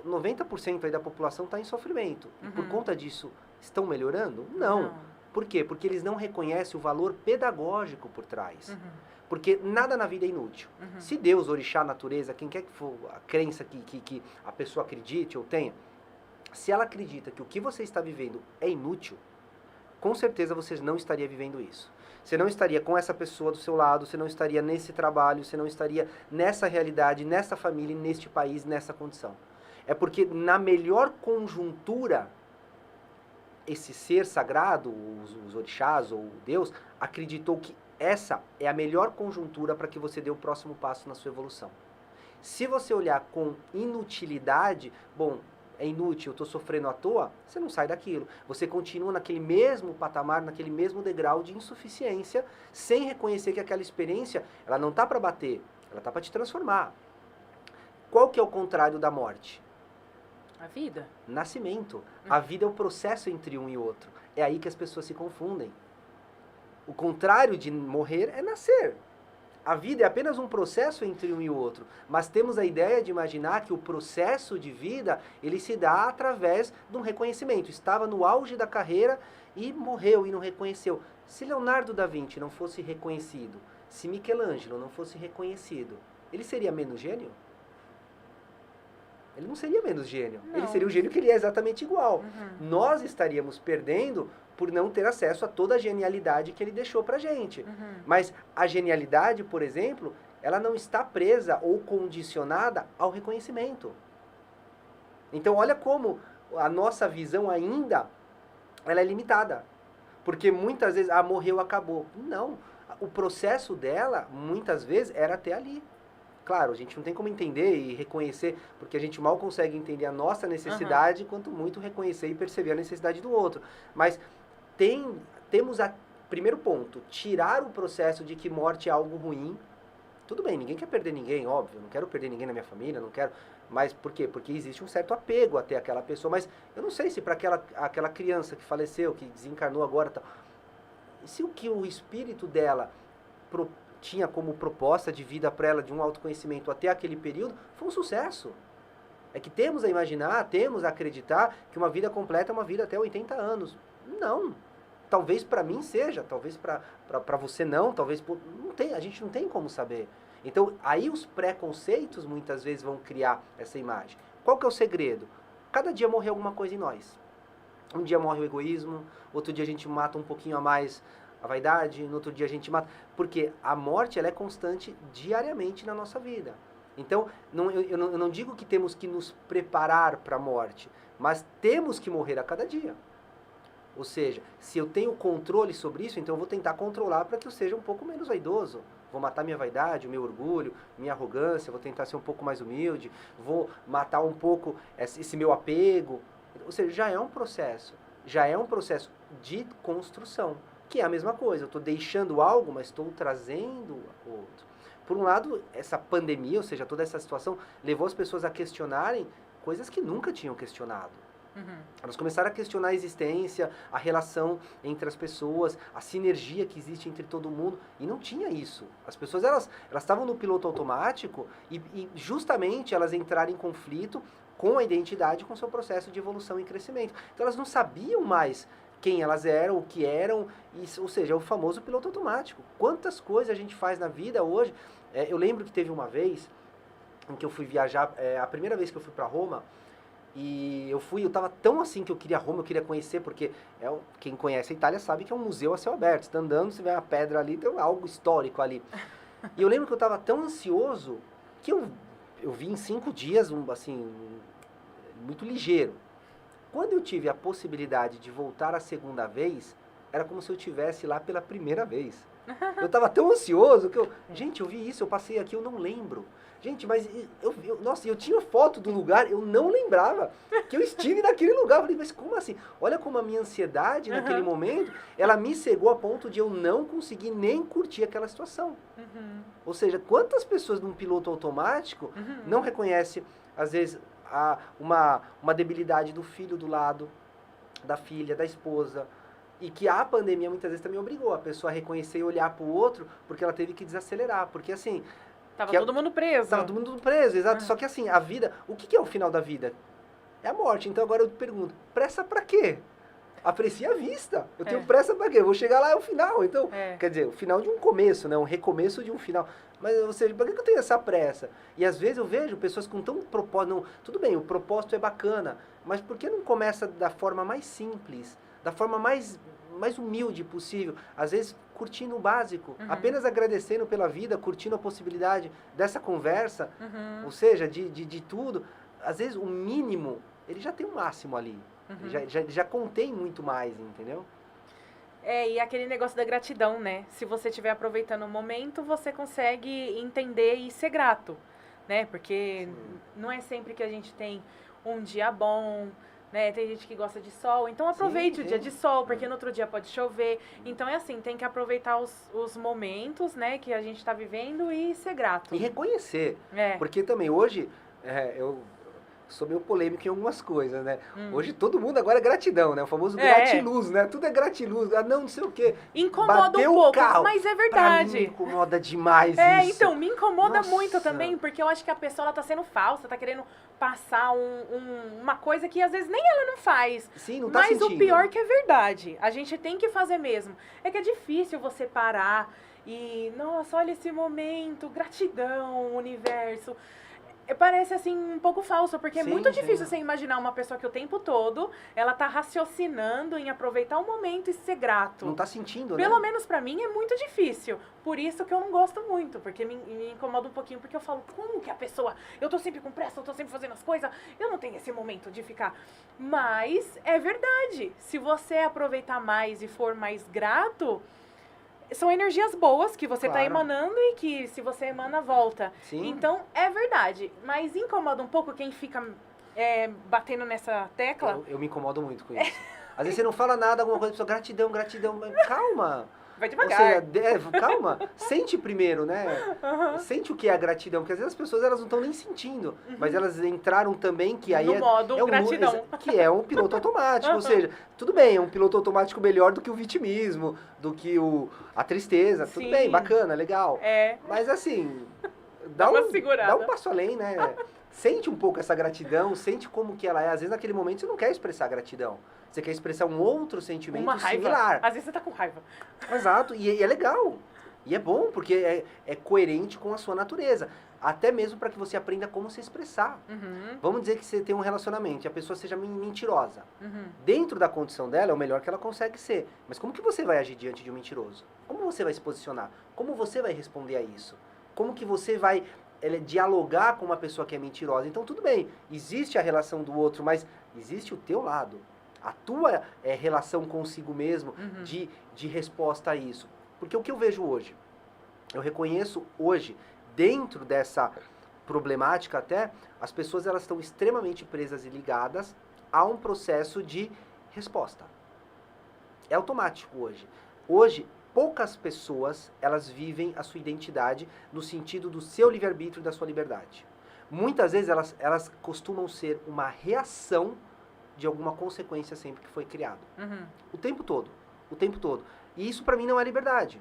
90% aí da população está em sofrimento. E por conta disso, estão melhorando? Não. Por quê? Porque eles não reconhecem o valor pedagógico por trás. Porque nada na vida é inútil. Se Deus, orixá, natureza, quem quer que for a crença que a pessoa acredite ou tenha, se ela acredita que o que você está vivendo é inútil, com certeza você não estaria vivendo isso. Você não estaria com essa pessoa do seu lado, você não estaria nesse trabalho, você não estaria nessa realidade, nessa família, neste país, nessa condição. É porque na melhor conjuntura, esse ser sagrado, os orixás ou Deus, acreditou que essa é a melhor conjuntura para que você dê o próximo passo na sua evolução. Se você olhar com inutilidade, bom, é inútil, eu estou sofrendo à toa, você não sai daquilo. Você continua naquele mesmo patamar, naquele mesmo degrau de insuficiência, sem reconhecer que aquela experiência, ela não está para bater, ela está para te transformar. Qual que é o contrário da morte? A vida. Nascimento. A vida é o processo entre um e outro. É aí que as pessoas se confundem. O contrário de morrer é nascer. A vida é apenas um processo entre um e o outro, mas temos a ideia de imaginar que o processo de vida, ele se dá através de um reconhecimento. Estava no auge da carreira e morreu e não reconheceu. Se Leonardo da Vinci não fosse reconhecido, se Michelangelo não fosse reconhecido, ele seria menos gênio? Ele não seria menos gênio. Não. Ele seria o gênio que ele é exatamente igual. Nós estaríamos perdendo por não ter acesso a toda a genialidade que ele deixou pra gente. Mas a genialidade, por exemplo, ela não está presa ou condicionada ao reconhecimento. Então, olha como a nossa visão ainda ela é limitada. Porque muitas vezes, morreu, acabou. Não. O processo dela, muitas vezes, era até ali. Claro, a gente não tem como entender e reconhecer, porque a gente mal consegue entender a nossa necessidade, quanto muito reconhecer e perceber a necessidade do outro. Mas temos primeiro ponto, tirar o processo de que morte é algo ruim. Tudo bem, ninguém quer perder ninguém, óbvio, não quero perder ninguém na minha família, não quero... Mas por quê? Porque existe um certo apego até aquela pessoa, mas eu não sei se para aquela criança que faleceu, que desencarnou agora, tal, se o que o espírito dela tinha como proposta de vida para ela, de um autoconhecimento até aquele período, foi um sucesso. É que temos a imaginar, temos a acreditar que uma vida completa é uma vida até 80 anos. Não. Talvez para mim seja, talvez para você não, talvez... Não tem, a gente não tem como saber. Então, aí os preconceitos muitas vezes vão criar essa imagem. Qual que é o segredo? Cada dia morre alguma coisa em nós. Um dia morre o egoísmo, outro dia a gente mata um pouquinho a mais a vaidade, no outro dia a gente mata... Porque a morte, ela é constante diariamente na nossa vida. Então, eu não digo que temos que nos preparar para a morte, mas temos que morrer a cada dia. Ou seja, se eu tenho controle sobre isso, então eu vou tentar controlar para que eu seja um pouco menos vaidoso. Vou matar minha vaidade, o meu orgulho, minha arrogância, vou tentar ser um pouco mais humilde, vou matar um pouco esse meu apego. Ou seja, já é um processo de construção, que é a mesma coisa. Eu estou deixando algo, mas estou trazendo outro. Por um lado, essa pandemia, ou seja, toda essa situação, levou as pessoas a questionarem coisas que nunca tinham questionado. Uhum. Elas começaram a questionar a existência, a relação entre as pessoas, a sinergia que existe entre todo mundo, e não tinha isso. As pessoas, elas estavam no piloto automático e justamente elas entraram em conflito com a identidade, com o seu processo de evolução e crescimento. Então elas não sabiam mais quem elas eram, o que eram, ou seja, o famoso piloto automático. Quantas coisas a gente faz na vida hoje. Eu lembro que teve uma vez em que eu fui viajar, a primeira vez que eu fui para Roma, e eu estava tão assim que eu queria Roma, eu queria conhecer, porque quem conhece a Itália sabe que é um museu a céu aberto. Você está andando, você vê uma pedra ali, tem algo histórico ali. E eu lembro que eu estava tão ansioso que eu vi em 5 dias, muito ligeiro. Quando eu tive a possibilidade de voltar a segunda vez, era como se eu estivesse lá pela primeira vez. Eu estava tão ansioso que eu vi isso, eu passei aqui, eu não lembro. Gente, mas eu tinha foto do lugar, eu não lembrava que eu estive naquele lugar. Eu falei, mas como assim? Olha como a minha ansiedade naquele momento, ela me cegou a ponto de eu não conseguir nem curtir aquela situação. Uhum. Ou seja, quantas pessoas num piloto automático não reconhecem, às vezes, uma debilidade do filho do lado, da filha, da esposa, e que a pandemia muitas vezes também obrigou a pessoa a reconhecer e olhar para o outro, porque ela teve que desacelerar, porque assim... Tava todo mundo preso. Tava todo mundo preso, exato. Só que assim, a vida... O que é o final da vida? É a morte. Então agora eu te pergunto, pressa pra quê? Aprecie a vista. Eu tenho pressa pra quê? Eu vou chegar lá, é o final. Então, quer dizer, o final de um começo, né? Um recomeço de um final. Mas, ou seja, por que eu tenho essa pressa? E às vezes eu vejo pessoas com tão propósito... Não, tudo bem, o propósito é bacana, mas por que não começa da forma mais simples? Da forma mais humilde possível? Às vezes, curtindo o básico, apenas agradecendo pela vida, curtindo a possibilidade dessa conversa, ou seja, de tudo. Às vezes, o mínimo, ele já tem um máximo ali. Já contém muito mais, entendeu? E aquele negócio da gratidão, né? Se você estiver aproveitando o momento, você consegue entender e ser grato, né? Porque não é sempre que a gente tem um dia bom, né? Tem gente que gosta de sol, então aproveite o dia de sol, porque no outro dia pode chover. Então é assim, tem que aproveitar os momentos, né, que a gente está vivendo e ser grato. E reconhecer. Porque também hoje, eu sou meio polêmico em algumas coisas, né? Hoje todo mundo agora é gratidão, né? O famoso gratiluz, né? Tudo é gratiluz. Ah, não sei o quê. Incomoda Bateu um pouco, carro. mas é verdade. Pra mim, incomoda demais isso. Então, me incomoda Nossa. muito também, porque eu acho que a pessoa, ela tá sendo falsa, tá querendo passar uma coisa que às vezes nem ela não faz. Sim, não tá mas sentindo. o pior que é verdade. A gente tem que fazer mesmo. É que é difícil você parar e, nossa, olha esse momento, gratidão, universo. Parece, assim, um pouco falso, porque é muito difícil você imaginar uma pessoa que o tempo todo, ela tá raciocinando em aproveitar o momento e ser grato. Não tá sentindo, Pelo né? menos pra mim é muito difícil. Por isso que eu não gosto muito, porque me incomoda um pouquinho, porque eu falo, como que a pessoa... Eu tô sempre com pressa, eu tô sempre fazendo as coisas, eu não tenho esse momento de ficar... Mas é verdade. Se você aproveitar mais e for mais grato... São energias boas que você tá emanando e que, se você emana, volta. Sim. Então, é verdade. Mas incomoda um pouco quem fica batendo nessa tecla. Eu me incomodo muito com isso. Às vezes você não fala nada, alguma coisa, a pessoa, gratidão, gratidão. Mas calma. Vai Ou devagar. seja, calma, sente primeiro, né? Aham. Sente o que é a gratidão, porque às vezes as pessoas elas não estão nem sentindo, mas elas entraram também que aí No modo gratidão. que é um piloto automático, ou seja, tudo bem, é um piloto automático melhor do que o vitimismo, do que a tristeza, tudo Sim. bem, bacana, legal. É. Mas assim, Dá uma segurada. dá um passo além, né? Sente um pouco essa gratidão, sente como que ela é. Às vezes naquele momento você não quer expressar gratidão. Você quer expressar um outro sentimento Uma raiva. similar. Às vezes você tá com raiva. Exato, e é legal. E é bom, porque é coerente com a sua natureza. Até mesmo para que você aprenda como se expressar. Uhum. Vamos dizer que você tem um relacionamento e a pessoa seja mentirosa. Uhum. Dentro da condição dela, é o melhor que ela consegue ser. Mas como que você vai agir diante de um mentiroso? Como você vai se posicionar? Como você vai responder a isso? Como que você vai dialogar com uma pessoa que é mentirosa? Então, tudo bem, existe a relação do outro, mas existe o teu lado. A tua relação consigo mesmo Uhum. de resposta a isso. Porque o que eu vejo hoje? Eu reconheço hoje, dentro dessa problemática até, as pessoas elas estão extremamente presas e ligadas a um processo de resposta. É automático hoje. Hoje, poucas pessoas, elas vivem a sua identidade no sentido do seu livre-arbítrio e da sua liberdade. Muitas vezes elas costumam ser uma reação de alguma consequência sempre que foi criado. Uhum. O tempo todo. O tempo todo. E isso pra mim não é liberdade.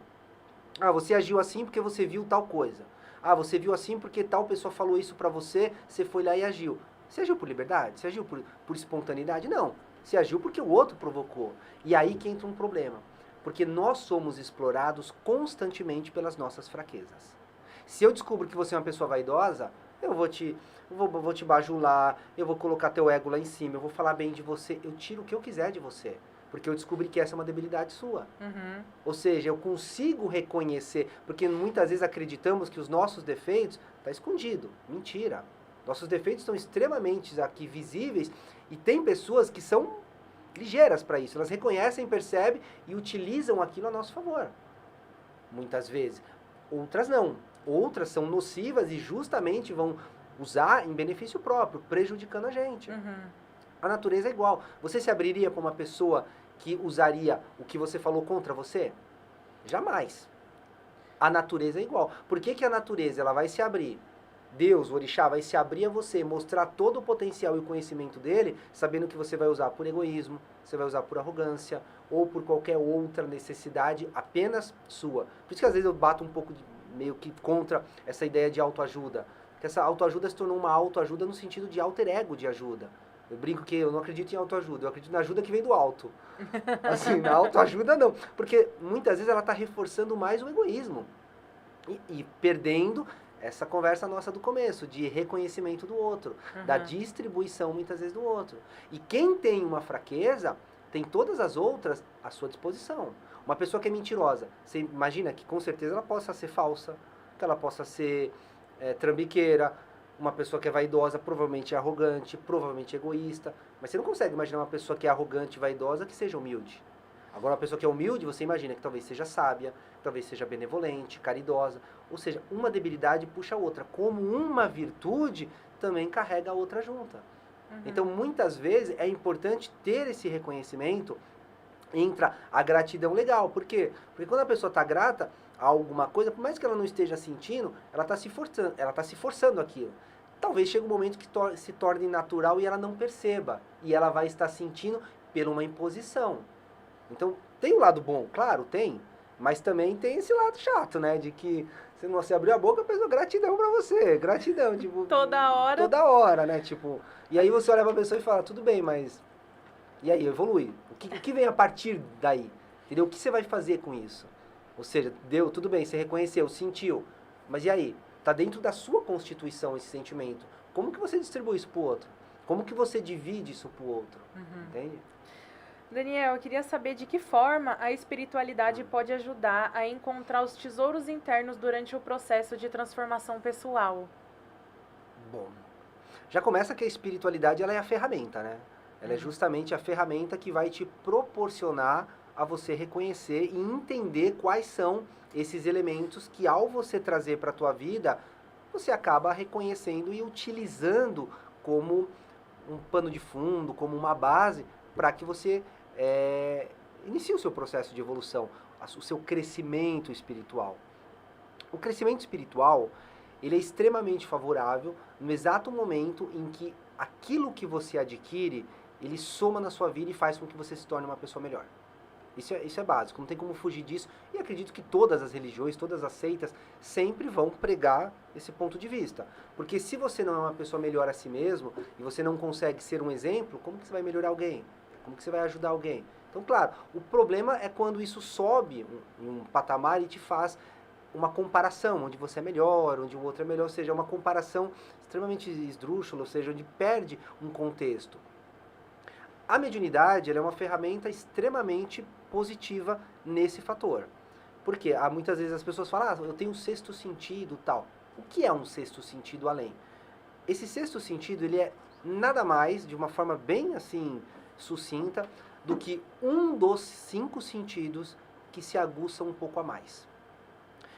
Ah, você agiu assim porque você viu tal coisa. Ah, você viu assim porque tal pessoa falou isso pra você, você foi lá e agiu. Você agiu por liberdade? Você agiu por espontaneidade? Não. Você agiu porque o outro provocou. E aí que entra um problema. Porque nós somos explorados constantemente pelas nossas fraquezas. Se eu descubro que você é uma pessoa vaidosa, eu vou te bajular, eu vou colocar teu ego lá em cima, eu vou falar bem de você, eu tiro o que eu quiser de você. Porque eu descobri que essa é uma debilidade sua. Uhum. Ou seja, eu consigo reconhecer, porque muitas vezes acreditamos que os nossos defeitos estão escondidos. Mentira. Nossos defeitos estão extremamente aqui visíveis e tem pessoas que são ligeiras para isso. Elas reconhecem, percebem e utilizam aquilo a nosso favor. Muitas vezes. Outras não. Outras são nocivas e justamente vão usar em benefício próprio, prejudicando a gente. Uhum. A natureza é igual. Você se abriria para uma pessoa que usaria o que você falou contra você? Jamais. A natureza é igual. Por que que a natureza ela vai se abrir? Deus, o orixá, vai se abrir a você, mostrar todo o potencial e o conhecimento dele, sabendo que você vai usar por egoísmo, você vai usar por arrogância, ou por qualquer outra necessidade apenas sua. Por isso que às vezes eu bato um pouco meio que contra essa ideia de autoajuda. Porque essa autoajuda se tornou uma autoajuda no sentido de alter ego de ajuda. Eu brinco que eu não acredito em autoajuda, eu acredito na ajuda que vem do alto. Assim, na autoajuda não. Porque muitas vezes ela está reforçando mais o egoísmo. E perdendo essa conversa nossa do começo, de reconhecimento do outro, da distribuição muitas vezes do outro. E quem tem uma fraqueza, tem todas as outras à sua disposição. Uma pessoa que é mentirosa, você imagina que com certeza ela possa ser falsa, que ela possa ser trambiqueira. Uma pessoa que é vaidosa provavelmente é arrogante, provavelmente egoísta. Mas você não consegue imaginar uma pessoa que é arrogante e vaidosa que seja humilde. Agora, uma pessoa que é humilde, você imagina que talvez seja sábia, talvez seja benevolente, caridosa. Ou seja, uma debilidade puxa a outra. Como uma virtude também carrega a outra junta. Então, muitas vezes, é importante ter esse reconhecimento. Entra a gratidão legal. Por quê? Porque quando a pessoa está grata a alguma coisa, por mais que ela não esteja sentindo, ela está se forçando aquilo. Talvez chegue um momento que se torne natural e ela não perceba. E ela vai estar sentindo por uma imposição. Então, tem o lado bom, claro, tem. Mas também tem esse lado chato, né? De que você abriu a boca, a pessoa, gratidão pra você. Gratidão, tipo... Toda hora. Toda hora, né? Tipo... E aí você olha pra pessoa e fala, tudo bem, mas... E aí, evolui. O que vem a partir daí? Entendeu? O que você vai fazer com isso? Ou seja, deu, tudo bem, você reconheceu, sentiu. Mas e aí? Tá dentro da sua constituição esse sentimento. Como que você distribui isso pro outro? Como que você divide isso pro outro? Entende? Daniel, eu queria saber de que forma a espiritualidade pode ajudar a encontrar os tesouros internos durante o processo de transformação pessoal. Bom, já começa que a espiritualidade ela é a ferramenta, né? Ela é justamente a ferramenta que vai te proporcionar a você reconhecer e entender quais são esses elementos que ao você trazer para a tua vida, você acaba reconhecendo e utilizando como um pano de fundo, como uma base para que você inicie o seu processo de evolução. o seu crescimento espiritual. O crescimento espiritual, ele é extremamente favorável no exato momento em que aquilo que você adquire, ele soma na sua vida e faz com que você se torne uma pessoa melhor. Isso é básico, não tem como fugir disso. E acredito que todas as religiões, todas as seitas, sempre vão pregar esse ponto de vista. Porque se você não é uma pessoa melhor a si mesmo, e você não consegue ser um exemplo, como que você vai melhorar alguém? Como que você vai ajudar alguém? Então, claro, o problema é quando isso sobe em um patamar e te faz uma comparação, onde você é melhor, onde o outro é melhor, ou seja, uma comparação extremamente esdrúxula, ou seja, onde perde um contexto. A mediunidade, ela é uma ferramenta extremamente positiva nesse fator. Porque muitas vezes as pessoas falam, eu tenho um sexto sentido, tal. O que é um sexto sentido além? Esse sexto sentido, ele é nada mais, de uma forma bem assim, sucinta, do que um dos 5 sentidos que se aguçam um pouco a mais.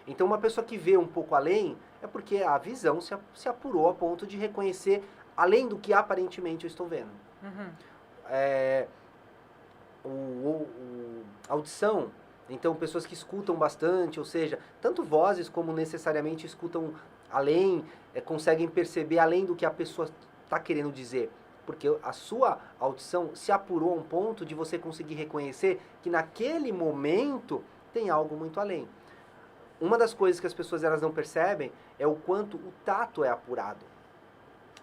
Então, uma pessoa que vê um pouco além, é porque a visão se apurou a ponto de reconhecer além do que aparentemente eu estou vendo. Uhum. A audição, então pessoas que escutam bastante, ou seja, tanto vozes como necessariamente escutam além, conseguem perceber além do que a pessoa está querendo dizer, porque a sua audição se apurou a um ponto de você conseguir reconhecer que naquele momento tem algo muito além. Uma das coisas que as pessoas elas não percebem é o quanto o tato é apurado.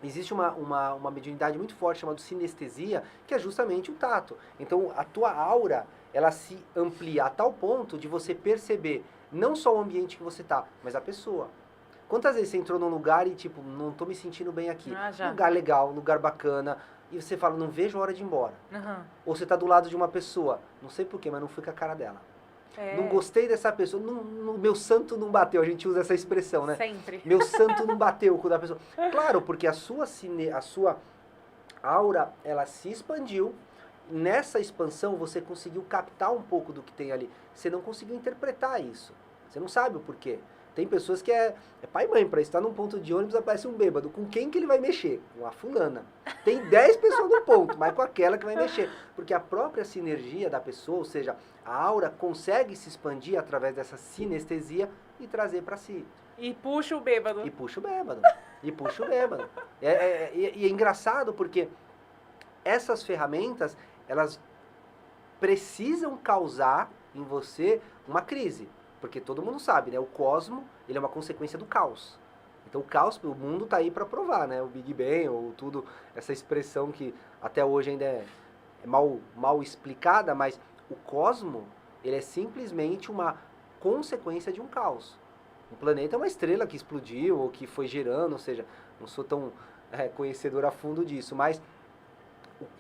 Existe uma mediunidade muito forte chamada sinestesia, que é justamente o tato. Então, a tua aura, ela se amplia a tal ponto de você perceber não só o ambiente que você está, mas a pessoa. Quantas vezes você entrou num lugar e, tipo, não estou me sentindo bem aqui? Lugar legal, lugar bacana, e você fala, não vejo a hora de ir embora. Uhum. Ou você está do lado de uma pessoa, não sei porquê, mas não fui com a cara dela. Não gostei dessa pessoa, meu santo não bateu, a gente usa essa expressão, né? Sempre. Meu santo não bateu com o da pessoa. Claro, porque a sua aura, ela se expandiu, nessa expansão você conseguiu captar um pouco do que tem ali. Você não conseguiu interpretar isso, você não sabe o porquê. Tem pessoas que é pai e mãe, para estar num ponto de ônibus aparece um bêbado. Com quem que ele vai mexer? Com a fulana. Tem 10 pessoas no ponto, mas com aquela que vai mexer. Porque a própria sinergia da pessoa, ou seja, a aura consegue se expandir através dessa sinestesia e trazer para si. E puxa o bêbado. E puxa o bêbado. E puxa o bêbado. E é engraçado porque essas ferramentas, elas precisam causar em você uma crise. Porque todo mundo sabe, né? O cosmo, ele é uma consequência do caos. Então o caos, o mundo está aí para provar, né? O Big Bang, ou tudo, essa expressão que até hoje ainda é mal explicada, mas o cosmo, ele é simplesmente uma consequência de um caos. Um planeta é uma estrela que explodiu ou que foi gerando, ou seja, não sou tão conhecedor a fundo disso, mas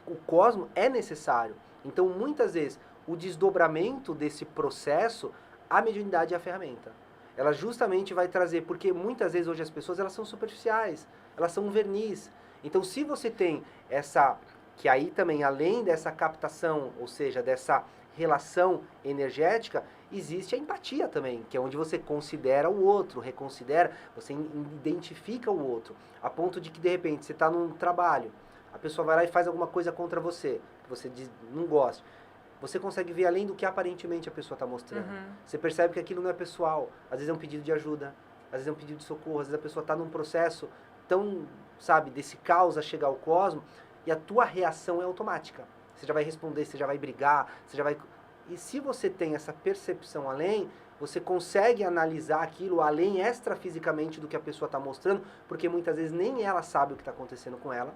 o cosmo é necessário. Então muitas vezes o desdobramento desse processo, a mediunidade é a ferramenta. Ela justamente vai trazer, porque muitas vezes hoje as pessoas elas são superficiais, elas são um verniz. Então se você tem essa, que aí também além dessa captação, ou seja, dessa relação energética, existe a empatia também, que é onde você considera o outro, reconsidera, você identifica o outro, a ponto de que de repente você está num trabalho, a pessoa vai lá e faz alguma coisa contra você, que você diz, não gosta. Você consegue ver além do que aparentemente a pessoa está mostrando. Uhum. Você percebe que aquilo não é pessoal. Às vezes é um pedido de ajuda, às vezes é um pedido de socorro, às vezes a pessoa está num processo tão, sabe, desse caos a chegar ao cosmo, e a tua reação é automática. Você já vai responder, você já vai brigar, você já vai... E se você tem essa percepção além, você consegue analisar aquilo além extrafisicamente do que a pessoa está mostrando, porque muitas vezes nem ela sabe o que está acontecendo com ela.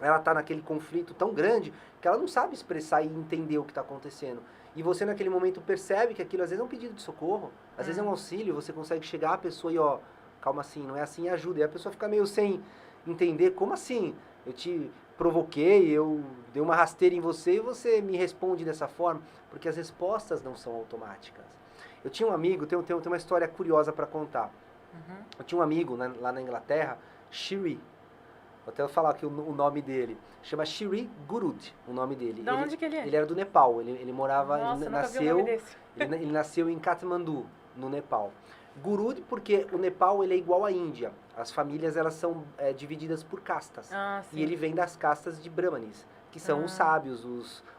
Ela está naquele conflito tão grande que ela não sabe expressar e entender o que está acontecendo. E você naquele momento percebe que aquilo às vezes é um pedido de socorro, às vezes é um auxílio, você consegue chegar à pessoa e calma assim, não é assim, ajuda. E a pessoa fica meio sem entender, como assim? Eu te provoquei, eu dei uma rasteira em você e você me responde dessa forma, porque as respostas não são automáticas. Eu tinha um amigo, tem uma história curiosa para contar. Uhum. Eu tinha um amigo lá na Inglaterra, Shiri. Vou até falar aqui o nome dele. Chama Shri Gurud, o nome dele. De onde que ele é? Ele era do Nepal. Ele morava... Nossa, ele nasceu em Kathmandu, no Nepal. Gurud porque o Nepal ele é igual à Índia. As famílias elas são divididas por castas. E ele vem das castas de Brahmanes, que são os sábios,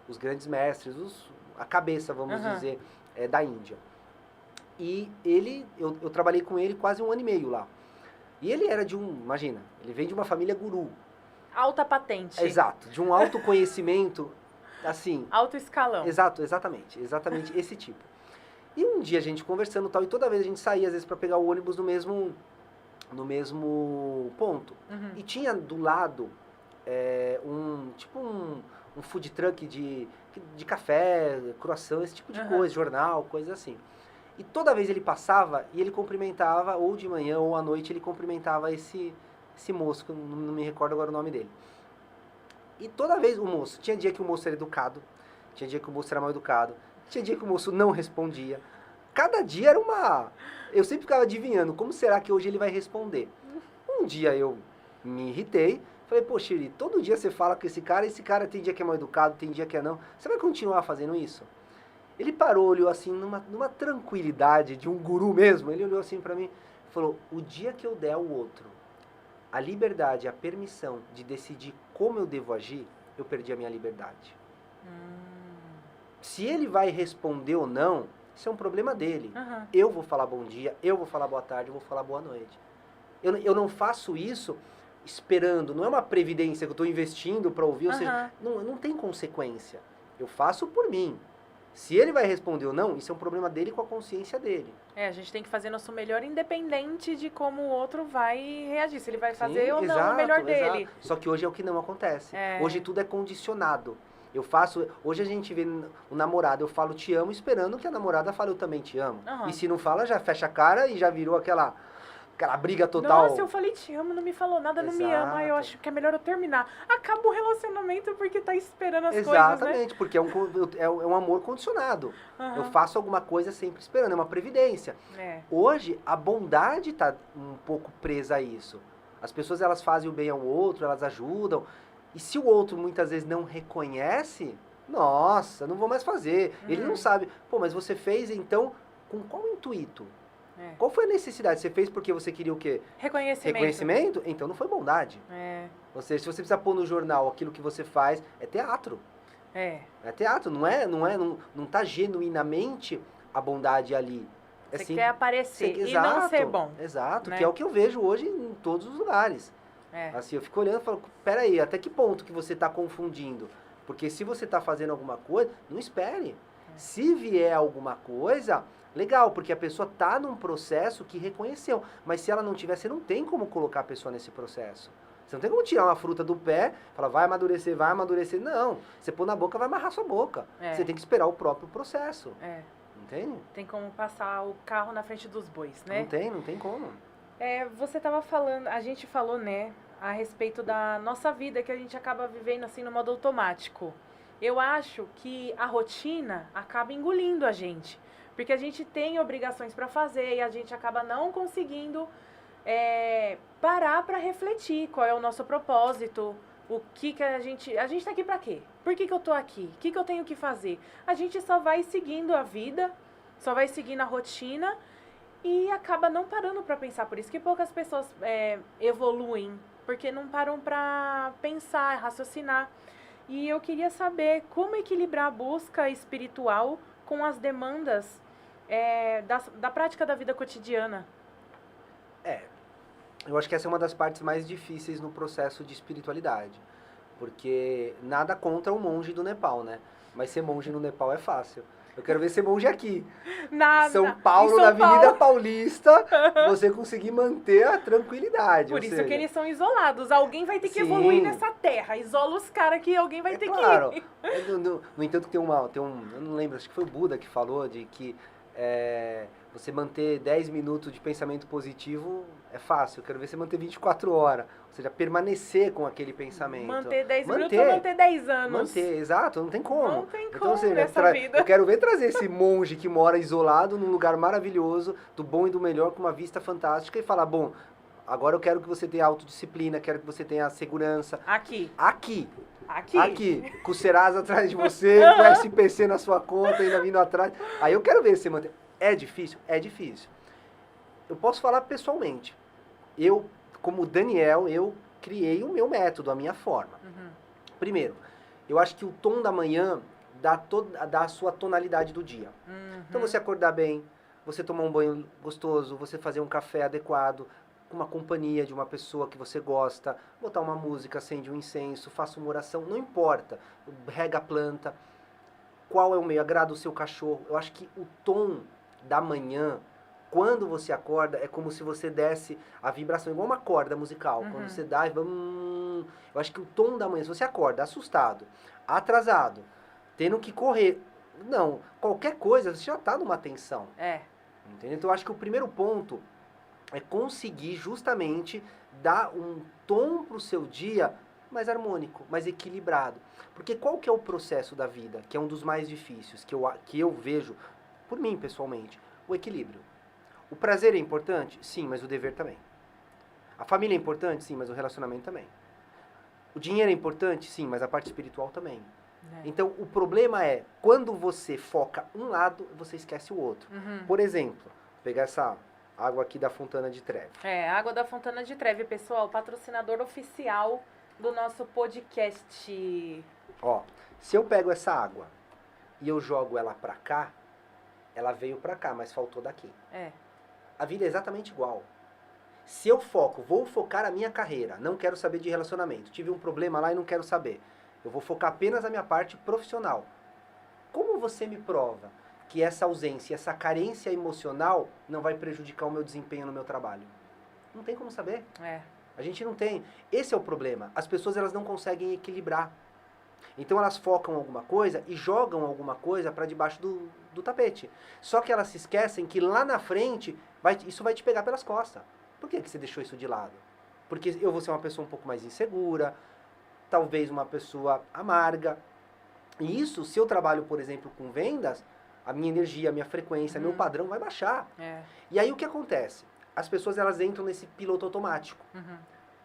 os grandes mestres, a cabeça, vamos dizer, da Índia. E eu trabalhei com ele quase 1 ano e meio lá. E ele era imagina, ele vem de uma família guru. Alta patente. Exato, de um autoconhecimento, assim... Alto escalão. Exatamente esse tipo. E um dia a gente conversando e tal, e toda vez a gente saía, às vezes, para pegar o ônibus no mesmo ponto. Uhum. E tinha do lado um food truck de café, croissant, esse tipo de coisa, jornal, coisa assim. E toda vez ele passava e ele cumprimentava, ou de manhã ou à noite, ele cumprimentava esse moço, que eu não me recordo agora o nome dele. E toda vez tinha dia que o moço era educado, tinha dia que o moço era mal educado, tinha dia que o moço não respondia. Cada dia era eu sempre ficava adivinhando, como será que hoje ele vai responder? Um dia eu me irritei, falei, pô, Shiri, todo dia você fala com esse cara tem dia que é mal educado, tem dia que é não. Você vai continuar fazendo isso? Ele parou, olhou assim, numa tranquilidade de um guru mesmo, ele olhou assim pra mim e falou, o dia que eu der ao outro a liberdade, a permissão de decidir como eu devo agir, eu perdi a minha liberdade. Se ele vai responder ou não, isso é um problema dele. Uhum. Eu vou falar bom dia, eu vou falar boa tarde, eu vou falar boa noite. Eu não faço isso esperando, não é uma previdência que eu estou investindo para ouvir, ou seja, não tem consequência. Eu faço por mim. Se ele vai responder ou não, isso é um problema dele com a consciência dele. A gente tem que fazer nosso melhor independente de como o outro vai reagir. Se ele vai fazer ou não o melhor dele. Só que hoje é o que não acontece. É. Hoje tudo é condicionado. Hoje a gente vê o namorado, eu falo te amo, esperando que a namorada fale eu também te amo. Uhum. E se não fala, já fecha a cara e já virou aquela briga total. Nossa, eu falei te amo, não me falou nada, não me ama, eu acho que é melhor eu terminar. Acaba o relacionamento porque tá esperando as coisas, né? Exatamente, porque é um amor condicionado. Eu faço alguma coisa sempre esperando, é uma previdência. Hoje, a bondade tá um pouco presa a isso. As pessoas, elas fazem o bem ao outro, elas ajudam. E se o outro, muitas vezes, não reconhece, nossa, não vou mais fazer. Ele não sabe. Pô, mas você fez, então, com qual intuito? Qual foi a necessidade? Você fez porque você queria o quê? Reconhecimento? Então não foi bondade. Ou seja, se você precisa pôr no jornal aquilo que você faz, é teatro. É teatro, não tá genuinamente a bondade ali. Você quer aparecer e não ser bom. Exato, né? Que é o que eu vejo hoje em todos os lugares. Assim, eu fico olhando e falo, peraí, até que ponto que você tá confundindo? Porque se você tá fazendo alguma coisa, não espere. Se vier alguma coisa, legal, porque a pessoa tá num processo que reconheceu. Mas se ela não tiver, você não tem como colocar a pessoa nesse processo. Você não tem como tirar uma fruta do pé, falar, vai amadurecer. Não, você pôr na boca, vai amarrar sua boca. Você tem que esperar o próprio processo. Entende? Tem como passar o carro na frente dos bois, né? Não tem como. Você tava falando, a gente falou, né, a respeito da nossa vida, que a gente acaba vivendo assim no modo automático. Eu acho que a rotina acaba engolindo a gente, porque a gente tem obrigações para fazer e a gente acaba não conseguindo parar para refletir qual é o nosso propósito, o que a gente tá aqui para quê? Por que eu tô aqui? O que eu tenho que fazer? A gente só vai seguindo a vida, só vai seguindo a rotina e acaba não parando para pensar. Por isso que poucas pessoas evoluem, porque não param para pensar, raciocinar. E eu queria saber como equilibrar a busca espiritual com as demandas da prática da vida cotidiana. Eu acho que essa é uma das partes mais difíceis no processo de espiritualidade. Porque nada contra o monge do Nepal, né? Mas ser monge no Nepal é fácil. Eu quero ver ser monge aqui. São Paulo, na Avenida Paulista, você conseguir manter a tranquilidade. Por isso que eles são isolados. Alguém vai ter que evoluir nessa terra. Isola os caras que alguém vai ter que ir. No entanto, tem eu não lembro, acho que foi o Buda que falou de que você manter 10 minutos de pensamento positivo é fácil. Eu quero ver você manter 24 horas. Ou seja, permanecer com aquele pensamento. Manter 10 minutos ou manter 10 anos. Manter, exato, não tem como. Não tem como nessa vida. Eu quero ver trazer esse monge que mora isolado num lugar maravilhoso, do bom e do melhor, com uma vista fantástica, e falar, bom, agora eu quero que você tenha autodisciplina, quero que você tenha segurança. Aqui. Com o Serasa atrás de você, com o SPC na sua conta, ainda vindo atrás. Aí eu quero ver você manter. É difícil? É difícil. Eu posso falar pessoalmente. Eu, como Daniel, eu criei o meu método, a minha forma. Primeiro, eu acho que o tom da manhã da sua tonalidade do dia. Então você acordar bem, você tomar um banho gostoso, você fazer um café adequado, com uma companhia de uma pessoa que você gosta, botar uma música, acende um incenso, faça uma oração, não importa, rega a planta, qual é o meio, agrada o seu cachorro. Eu acho que o tom da manhã, quando você acorda, é como se você desse a vibração, igual uma corda musical, quando você dá, eu acho que o tom da manhã, se você acorda assustado, atrasado, tendo que correr, não, qualquer coisa, você já está numa tensão. Entendeu? Então eu acho que o primeiro ponto é conseguir justamente dar um tom para o seu dia mais harmônico, mais equilibrado. Porque qual que é o processo da vida, que é um dos mais difíceis, que eu vejo, por mim pessoalmente, o equilíbrio. O prazer é importante? Sim, mas o dever também. A família é importante? Sim, mas o relacionamento também. O dinheiro é importante? Sim, mas a parte espiritual também. Então, o problema é, quando você foca um lado, você esquece o outro. Por exemplo, vou pegar essa água aqui da Fontana de Trevi. Água da Fontana de Trevi, pessoal, patrocinador oficial do nosso podcast. Ó, se eu pego essa água e eu jogo ela pra cá, ela veio pra cá, mas faltou daqui. A vida é exatamente igual. Se eu vou focar a minha carreira, não quero saber de relacionamento, tive um problema lá e não quero saber. Eu vou focar apenas a minha parte profissional. Como você me prova que essa ausência, essa carência emocional não vai prejudicar o meu desempenho no meu trabalho? Não tem como saber. A gente não tem. Esse é o problema. As pessoas elas não conseguem equilibrar. Então elas focam em alguma coisa e jogam alguma coisa para debaixo do tapete. Só que elas se esquecem que lá na frente isso vai te pegar pelas costas. Por que você deixou isso de lado? Porque eu vou ser uma pessoa um pouco mais insegura, talvez uma pessoa amarga. E isso, se eu trabalho, por exemplo, com vendas, a minha energia, a minha frequência, meu padrão vai baixar. E aí o que acontece? As pessoas elas entram nesse piloto automático.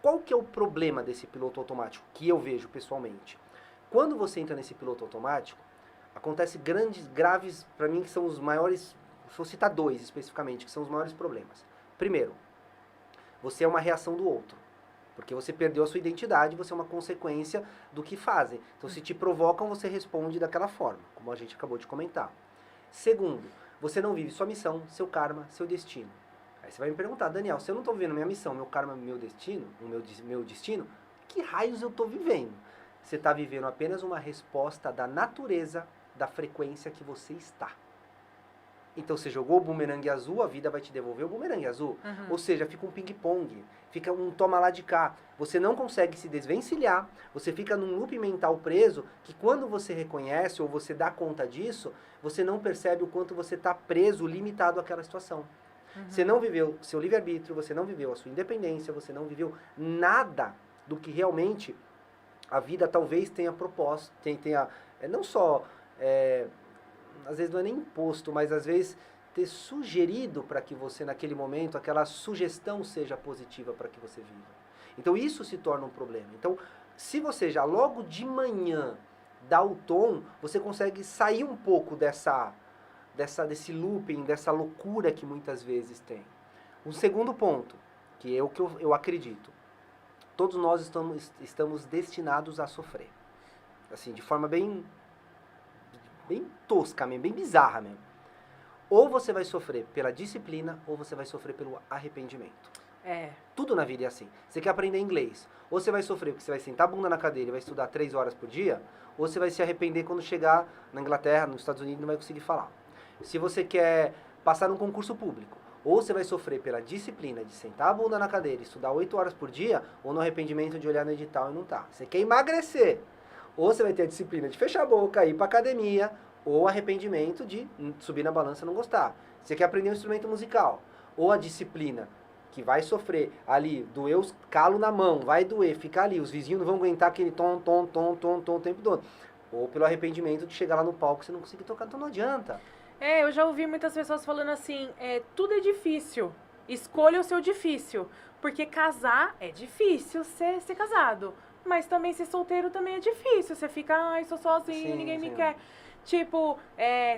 Qual que é o problema desse piloto automático que eu vejo pessoalmente? Quando você entra nesse piloto automático, acontece graves, para mim, que são os maiores, vou citar 2 especificamente, que são os maiores problemas. Primeiro, você é uma reação do outro. Porque você perdeu a sua identidade, você é uma consequência do que fazem. Então, se te provocam, você responde daquela forma, como a gente acabou de comentar. Segundo, você não vive sua missão, seu karma, seu destino. Aí você vai me perguntar, Daniel, se eu não estou vivendo minha missão, meu karma, meu destino, meu destino, que raios eu estou vivendo? Você está vivendo apenas uma resposta da natureza, da frequência que você está. Então você jogou o bumerangue azul, a vida vai te devolver o bumerangue azul. Ou seja, fica um ping-pong, fica um toma lá de cá. Você não consegue se desvencilhar, você fica num loop mental preso, que quando você reconhece ou você dá conta disso, você não percebe o quanto você está preso, limitado àquela situação. Você não viveu seu livre-arbítrio, você não viveu a sua independência, você não viveu nada do que realmente a vida talvez tenha proposto, tenha não só... às vezes não é nem imposto, mas às vezes ter sugerido para que você, naquele momento, aquela sugestão seja positiva para que você viva. Então isso se torna um problema. Então, se você já logo de manhã dá o tom, você consegue sair um pouco desse looping, dessa loucura que muitas vezes tem. Um segundo ponto, que é o que eu acredito. Todos nós estamos destinados a sofrer. Assim, de forma bem tosca mesmo, bem bizarra mesmo. Ou você vai sofrer pela disciplina, ou você vai sofrer pelo arrependimento. Tudo na vida é assim. Você quer aprender inglês, ou você vai sofrer porque você vai sentar a bunda na cadeira e vai estudar 3 horas por dia, ou você vai se arrepender quando chegar na Inglaterra, nos Estados Unidos, e não vai conseguir falar. Se você quer passar num concurso público, ou você vai sofrer pela disciplina de sentar a bunda na cadeira e estudar 8 horas por dia, ou no arrependimento de olhar no edital e não tá. Você quer emagrecer, ou você vai ter a disciplina de fechar a boca, ir pra academia, ou arrependimento de subir na balança e não gostar. Você quer aprender um instrumento musical, ou a disciplina, que vai sofrer ali, doer os calos na mão, vai doer, ficar ali, os vizinhos não vão aguentar aquele tom o tempo todo. Ou pelo arrependimento de chegar lá no palco e você não conseguir tocar, então não adianta. Eu já ouvi muitas pessoas falando assim, tudo é difícil, escolha o seu difícil, porque casar é difícil ser casado, mas também ser solteiro também é difícil, você fica, ai, sou sozinho, ninguém me quer. Tipo,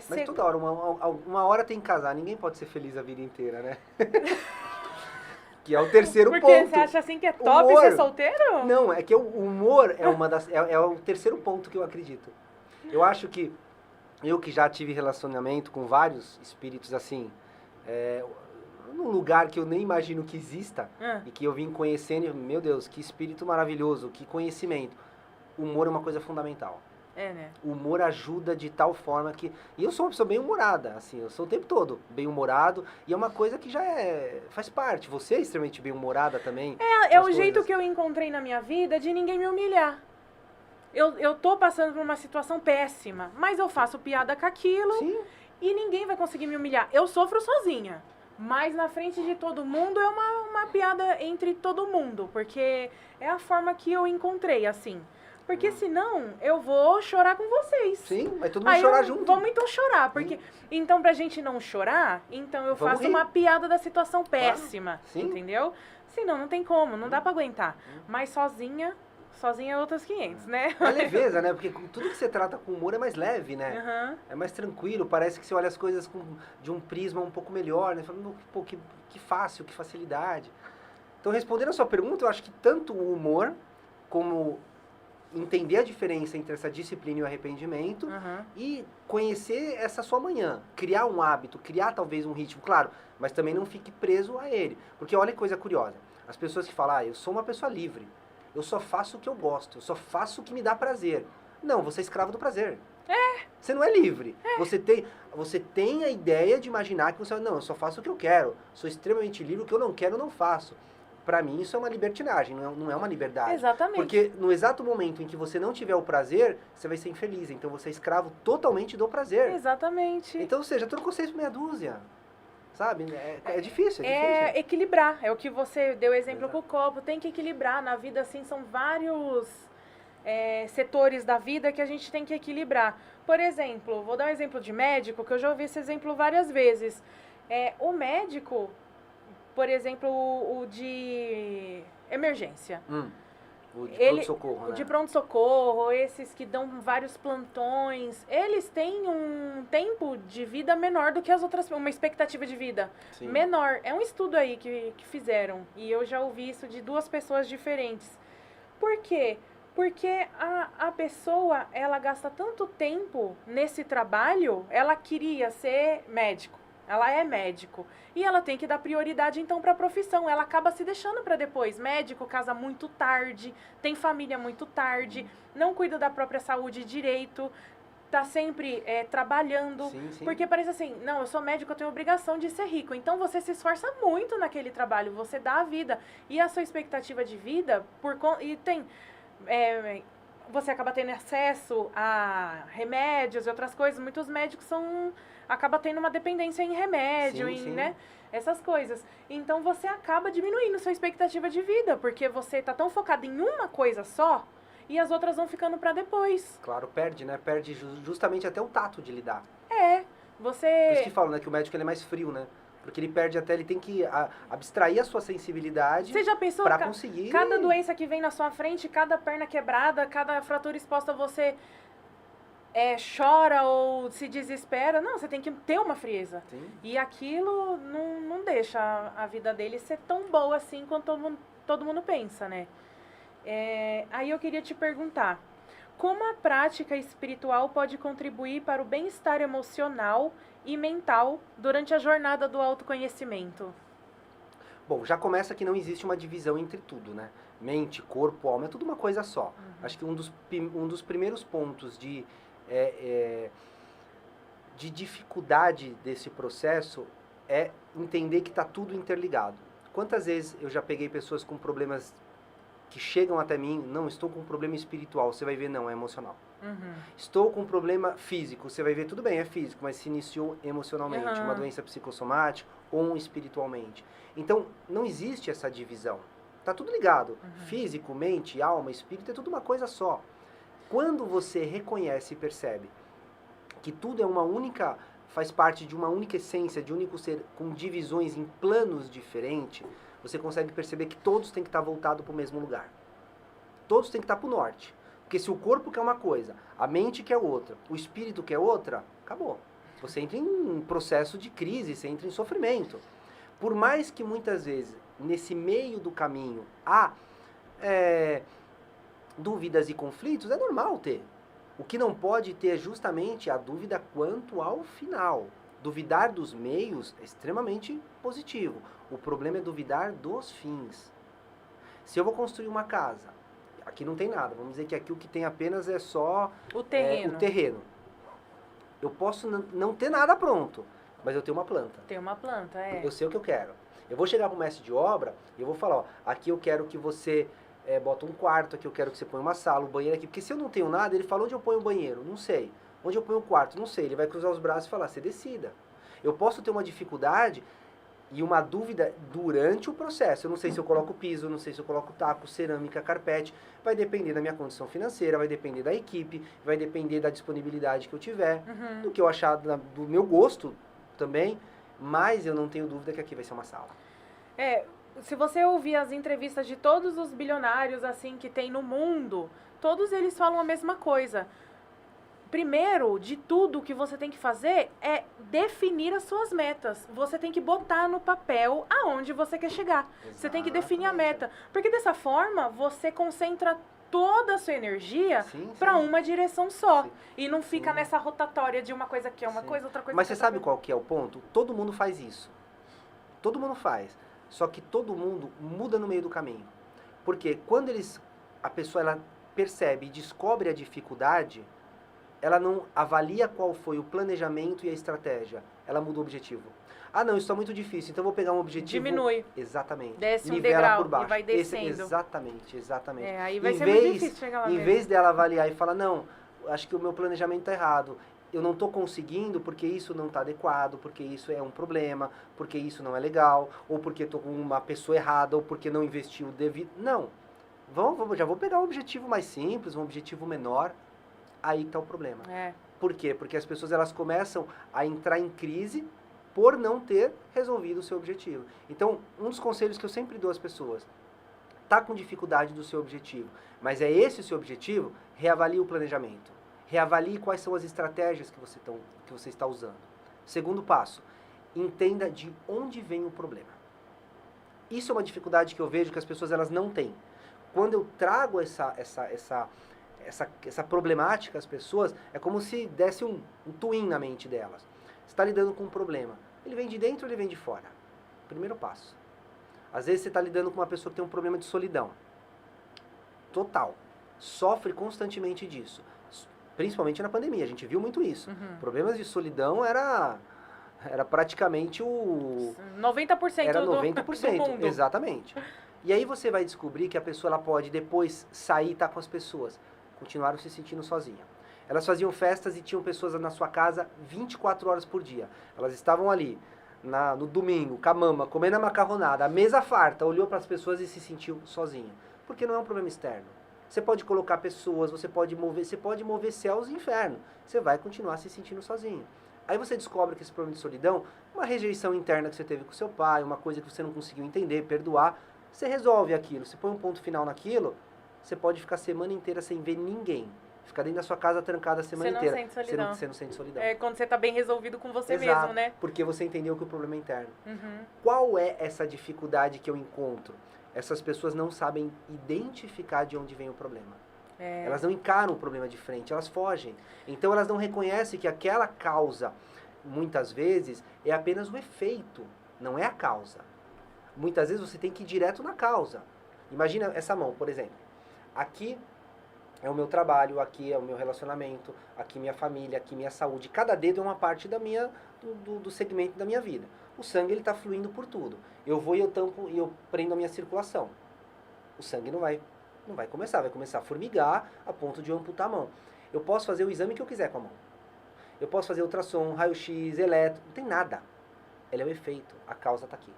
Mas toda hora, uma hora tem que casar, ninguém pode ser feliz a vida inteira, né? Que é o terceiro ponto. Porque você acha assim que é top ser solteiro? Não, é que o humor é o terceiro ponto que eu acredito. Eu acho que eu que já tive relacionamento com vários espíritos assim, num lugar que eu nem imagino que exista, e que eu vim conhecendo, meu Deus, que espírito maravilhoso, que conhecimento. O humor é uma coisa fundamental. Né? O humor ajuda de tal forma que... E eu sou uma pessoa bem humorada, assim, eu sou o tempo todo bem humorado, e é uma coisa que já faz parte. Você é extremamente bem humorada também. É o jeito que eu encontrei na minha vida de ninguém me humilhar. Eu tô passando por uma situação péssima, mas eu faço piada com aquilo. Sim. E ninguém vai conseguir me humilhar. Eu sofro sozinha, mas na frente de todo mundo é uma piada entre todo mundo, porque é a forma que eu encontrei, assim. Porque senão eu vou chorar com vocês. Sim, vai todo mundo chorar junto. Vamos então chorar. Porque, então, pra gente não chorar, então eu faço uma piada da situação péssima. Claro. Entendeu? Senão não tem como, não dá pra aguentar. Mas sozinha é outras 500, né? É leveza, né? Porque tudo que você trata com humor é mais leve, né? É mais tranquilo, parece que você olha as coisas de um prisma um pouco melhor, né? Falando, pô, que fácil, que facilidade. Então, respondendo a sua pergunta, eu acho que tanto o humor como entender a diferença entre essa disciplina e o arrependimento e conhecer essa sua manhã, criar um hábito, criar talvez um ritmo, claro, mas também não fique preso a ele. Porque olha que coisa curiosa, as pessoas que falam, eu sou uma pessoa livre, eu só faço o que eu gosto, eu só faço o que me dá prazer. Não, você é escravo do prazer. Você não é livre. Você tem a ideia de imaginar que você, não, eu só faço o que eu quero, sou extremamente livre, o que eu não quero eu não faço. Pra mim, isso é uma libertinagem, não é uma liberdade. Exatamente. Porque no exato momento em que você não tiver o prazer, você vai ser infeliz. Então, você é escravo totalmente do prazer. Exatamente. Então, ou seja, trocou 6 por meia dúzia. Sabe? É difícil, É equilibrar. É o que você deu exemplo com o copo. Tem que equilibrar. Na vida, assim, são vários setores da vida que a gente tem que equilibrar. Por exemplo, vou dar um exemplo de médico, que eu já ouvi esse exemplo várias vezes. O médico... Por exemplo, o de emergência. O de pronto-socorro, né? O de pronto-socorro, esses que dão vários plantões, eles têm um tempo de vida menor do que as outras, uma expectativa de vida menor. É um estudo aí que fizeram, e eu já ouvi isso de 2 pessoas diferentes. Por quê? Porque a pessoa, ela gasta tanto tempo nesse trabalho, ela queria ser médico. Ela é médico. E ela tem que dar prioridade, então, para a profissão. Ela acaba se deixando para depois. Médico casa muito tarde, tem família muito tarde, não cuida da própria saúde direito, tá sempre trabalhando. Sim. Porque parece assim, não, eu sou médico, eu tenho obrigação de ser rico. Então, você se esforça muito naquele trabalho, você dá a vida. E a sua expectativa de vida, você acaba tendo acesso a remédios e outras coisas. Muitos médicos acaba tendo uma dependência em remédio, né? Essas coisas. Então, você acaba diminuindo sua expectativa de vida, porque você tá tão focado em uma coisa só, e as outras vão ficando para depois. Claro, perde, né? Perde justamente até o tato de lidar. Você... Por isso que falam, né? Que o médico ele é mais frio, né? Porque ele perde até, ele tem que abstrair a sua sensibilidade. Você já pensou? Pra conseguir... Cada doença que vem na sua frente, cada perna quebrada, cada fratura exposta, você chora ou se desespera. Não, você tem que ter uma frieza. Sim. E aquilo não deixa a vida dele ser tão boa assim quanto todo mundo pensa, né? Aí eu queria te perguntar, como a prática espiritual pode contribuir para o bem-estar emocional e mental durante a jornada do autoconhecimento? Bom, já começa que não existe uma divisão entre tudo, né? Mente, corpo, alma, é tudo uma coisa só. Acho que um dos primeiros pontos de dificuldade desse processo é entender que está tudo interligado. Quantas vezes eu já peguei pessoas com problemas que chegam até mim, não, estou com um problema espiritual, você vai ver, não, é emocional. Estou com um problema físico, você vai ver, tudo bem, é físico, mas se iniciou emocionalmente, uma doença psicossomática ou espiritualmente. Então, não existe essa divisão. Está tudo ligado. Físico, mente, alma, espírito, é tudo uma coisa só. Quando você reconhece e percebe que tudo é uma única, faz parte de uma única essência, de um único ser, com divisões em planos diferentes, você consegue perceber que todos têm que estar voltados para o mesmo lugar. Todos têm que estar para o norte. Porque se o corpo quer uma coisa, a mente quer outra, o espírito quer outra, acabou. Você entra em um processo de crise, você entra em sofrimento. Por mais que muitas vezes, nesse meio do caminho, há dúvidas e conflitos, é normal ter. O que não pode ter é justamente a dúvida quanto ao final. Duvidar dos meios é extremamente positivo. O problema é duvidar dos fins. Se eu vou construir uma casa, aqui não tem nada. Vamos dizer que aqui o que tem apenas é só O terreno. o terreno. Eu posso não ter nada pronto, mas eu tenho uma planta. Tem uma planta, Eu sei o que eu quero. Eu vou chegar para o mestre de obra e eu vou falar, ó, aqui eu quero que você bota um quarto, aqui eu quero que você ponha uma sala, um banheiro aqui. Porque se eu não tenho nada, ele fala onde eu ponho o banheiro, não sei. Onde eu ponho o quarto, não sei. Ele vai cruzar os braços e falar, você decida. Eu posso ter uma dificuldade e uma dúvida durante o processo. Eu não sei se eu coloco piso, não sei se eu coloco taco, cerâmica, carpete. Vai depender da minha condição financeira, vai depender da equipe, vai depender da disponibilidade que eu tiver, do que eu achar do meu gosto também. Mas eu não tenho dúvida que aqui vai ser uma sala. Se você ouvir as entrevistas de todos os bilionários assim que tem no mundo, todos eles falam a mesma coisa. Primeiro de tudo, o que você tem que fazer é definir as suas metas. Você tem que botar no papel aonde você quer chegar. Você tem que definir a meta. Porque dessa forma, você concentra toda a sua energia para uma direção só. E não fica nessa rotatória de uma coisa que é uma coisa, outra coisa. Mas você sabe qual que é o ponto? Todo mundo faz isso. Todo mundo faz. Só que todo mundo muda no meio do caminho. Porque quando a pessoa ela percebe e descobre a dificuldade, ela não avalia qual foi o planejamento e a estratégia. Ela muda o objetivo. Ah, não, isso está muito difícil, então eu vou pegar um objetivo... Diminui. Exatamente. Desce um nivela degrau por baixo. e vai descendo. Exatamente. Aí vai ser muito difícil chegar lá Em mesmo. vez dela avaliar e falar, não, acho que o meu planejamento está errado. Eu não estou conseguindo porque isso não está adequado, porque isso é um problema, porque isso não é legal, ou porque estou com uma pessoa errada, ou porque não investiu devido... Não. Já vou pegar um objetivo mais simples, um objetivo menor. Aí está o problema. Por quê? Porque as pessoas elas começam a entrar em crise por não ter resolvido o seu objetivo. Então, um dos conselhos que eu sempre dou às pessoas, tá com dificuldade do seu objetivo, mas é esse o seu objetivo, reavalie o planejamento. Reavalie quais são as estratégias que você está usando. Segundo passo, entenda de onde vem o problema. Isso é uma dificuldade que eu vejo que as pessoas elas não têm. Quando eu trago essa problemática às pessoas, é como se desse um twin na mente delas. Você está lidando com um problema. Ele vem de dentro ou ele vem de fora? Primeiro passo. Às vezes você está lidando com uma pessoa que tem um problema de solidão. Total. Sofre constantemente disso. Principalmente na pandemia, a gente viu muito isso. Problemas de solidão era praticamente o... 90% era do 90%, mundo. Exatamente. E aí você vai descobrir que a pessoa ela pode depois sair e estar com as pessoas. Continuaram se sentindo sozinha. Elas faziam festas e tinham pessoas na sua casa 24 horas por dia. Elas estavam ali no domingo, com a mama, comendo a macarronada, a mesa farta, olhou para as pessoas e se sentiu sozinha. Porque não é um problema externo. Você pode colocar pessoas, você pode mover céus e inferno. Você vai continuar se sentindo sozinho. Aí você descobre que esse problema de solidão, uma rejeição interna que você teve com seu pai, uma coisa que você não conseguiu entender, perdoar, você resolve aquilo, você põe um ponto final naquilo, você pode ficar a semana inteira sem ver ninguém. Ficar dentro da sua casa trancada a semana inteira. Sente solidão. Você não sente solidão. É quando você está bem resolvido com você Exato, mesmo, né? porque você entendeu que o problema é interno. Qual é essa dificuldade que eu encontro? Essas pessoas não sabem identificar de onde vem o problema. Elas não encaram o problema de frente, elas fogem. Então elas não reconhecem que aquela causa, muitas vezes, é apenas o efeito, não é a causa. Muitas vezes você tem que ir direto na causa. Imagina essa mão, por exemplo. Aqui é o meu trabalho, aqui é o meu relacionamento, aqui minha família, aqui minha saúde. Cada dedo é uma parte do segmento da minha vida. O sangue ele está fluindo por tudo. Eu vou e eu tampo e eu prendo a minha circulação. O sangue não vai começar, vai começar a formigar a ponto de eu amputar a mão. Eu posso fazer o exame que eu quiser com a mão. Eu posso fazer ultrassom, raio-x, eletro, não tem nada. Ele é o efeito, a causa está aqui.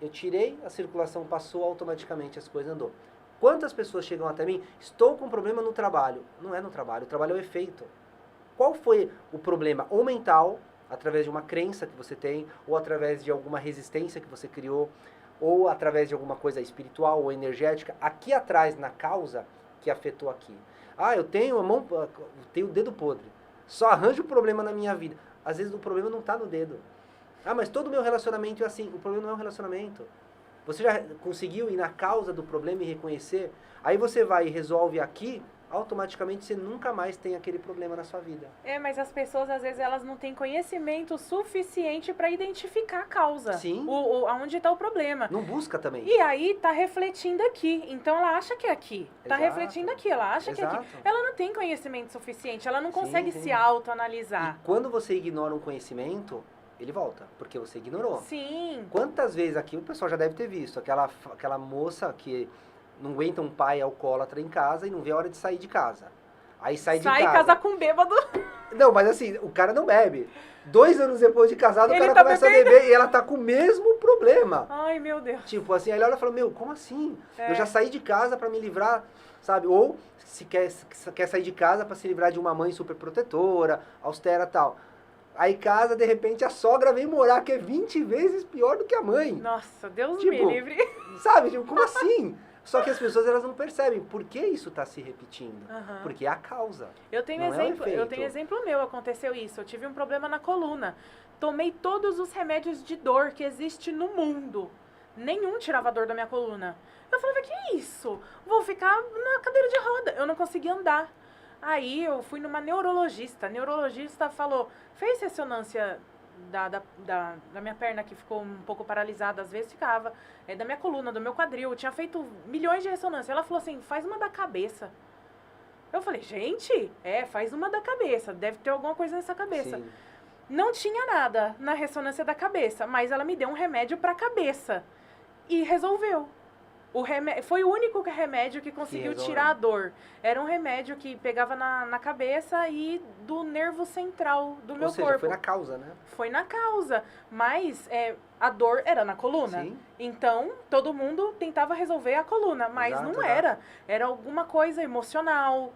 Eu tirei, a circulação passou, automaticamente as coisas andou. Quantas pessoas chegam até mim? Estou com problema no trabalho. Não é no trabalho, o trabalho é o efeito. Qual foi o problema? Ou mental, através de uma crença que você tem, ou através de alguma resistência que você criou, ou através de alguma coisa espiritual ou energética, aqui atrás, na causa, que afetou aqui. Ah, eu tenho tenho o dedo podre. Só arranjo o problema na minha vida. Às vezes o problema não está no dedo. Ah, mas todo o meu relacionamento é assim. O problema não é um relacionamento. Você já conseguiu ir na causa do problema e reconhecer? Aí você vai e resolve aqui, automaticamente você nunca mais tem aquele problema na sua vida. Mas as pessoas, às vezes, elas não têm conhecimento suficiente para identificar a causa. Sim. Aonde está o problema. Não busca também. E aí tá refletindo aqui. Então ela acha que é aqui. Tá Exato. refletindo aqui, ela acha que é aqui. Exato. Ela não tem conhecimento suficiente, ela não consegue sim. se autoanalisar. E quando você ignora um conhecimento, ele volta, porque você ignorou. Sim. Quantas vezes aqui o pessoal já deve ter visto, aquela moça que não aguenta um pai alcoólatra em casa e não vê a hora de sair de casa. Aí sai de casa. Sai casar com bêbado. Não, mas assim, o cara não bebe. 2 anos depois de casado, Ele o cara tá começa bebendo. a beber e ela tá com o mesmo problema. Ai, meu Deus. Tipo assim, aí ele olha e fala, meu, como assim? É. Eu já saí de casa pra me livrar, sabe? Ou se quer sair de casa pra se livrar de uma mãe super protetora, austera e tal. Aí casa, de repente, a sogra vem morar, que é 20 vezes pior do que a mãe. Nossa, Deus Tipo, me livre. Sabe? Tipo, como assim? Só que as pessoas, elas não percebem por que isso tá se repetindo. Aham. Porque é a causa. Eu tenho Não é um efeito. eu tenho exemplo meu, aconteceu isso. Eu tive um problema na coluna. Tomei todos os remédios de dor que existe no mundo. Nenhum tirava a dor da minha coluna. Eu falava, que isso? Vou ficar na cadeira de roda. Eu não conseguia andar. Aí eu fui numa neurologista. A neurologista falou, fez ressonância da minha perna, que ficou um pouco paralisada, às vezes ficava, da minha coluna, do meu quadril. Eu tinha feito milhões de ressonâncias. Ela falou assim, faz uma da cabeça. Eu falei, gente, faz uma da cabeça. Deve ter alguma coisa nessa cabeça. Sim. Não tinha nada na ressonância da cabeça, mas ela me deu um remédio pra cabeça. E resolveu. Foi o único remédio que conseguiu resolveu. tirar a dor. Era um remédio que pegava na cabeça e do nervo central do meu Ou seja, corpo. foi na causa, né? Foi na causa. Mas a dor era na coluna. Sim. Então, todo mundo tentava resolver a coluna, mas Exato, não exato. era. Era alguma coisa emocional.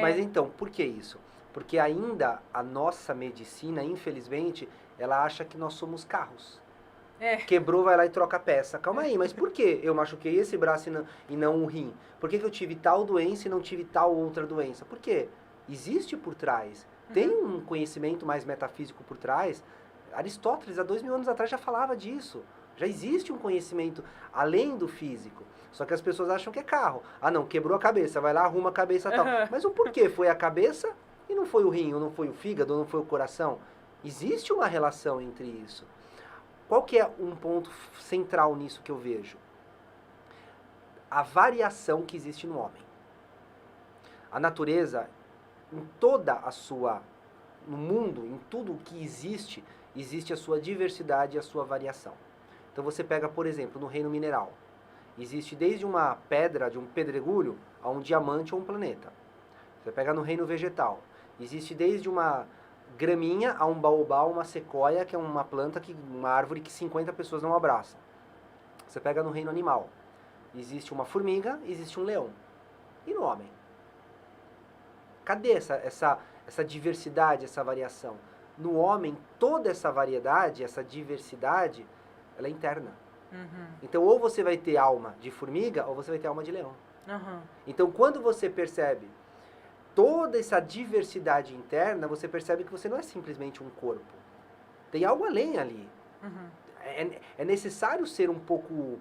Mas então, por que isso? Porque ainda a nossa medicina, infelizmente, ela acha que nós somos carros. Quebrou, vai lá e troca a peça. Calma aí, mas por que eu machuquei esse braço e não um rim? Por que eu tive tal doença e não tive tal outra doença? Por quê? Existe por trás. Tem um conhecimento mais metafísico por trás. Aristóteles, há 2000 anos atrás, já falava disso. Já existe um conhecimento além do físico. Só que as pessoas acham que é carro. Ah, não, quebrou a cabeça, vai lá, arruma a cabeça e tal. Mas o porquê? Foi a cabeça e não foi o rim, ou não foi o fígado, ou não foi o coração? Existe uma relação entre isso. Qual que é um ponto central nisso que eu vejo? A variação que existe no homem. A natureza, em toda a sua... no mundo, em tudo o que existe, existe a sua diversidade e a sua variação. Então você pega, por exemplo, no reino mineral. Existe desde uma pedra, de um pedregulho, a um diamante ou um planeta. Você pega no reino vegetal. Existe desde uma graminha a um baobá, uma sequoia, que é uma planta, uma árvore que 50 pessoas não abraçam. Você pega no reino animal. Existe uma formiga, existe um leão. E no homem? Cadê essa diversidade, essa variação? No homem, toda essa variedade, essa diversidade, ela é interna. Então, ou você vai ter alma de formiga, ou você vai ter alma de leão. Então, quando você percebe toda essa diversidade interna, você percebe que você não é simplesmente um corpo. Tem algo além ali. É necessário ser um pouco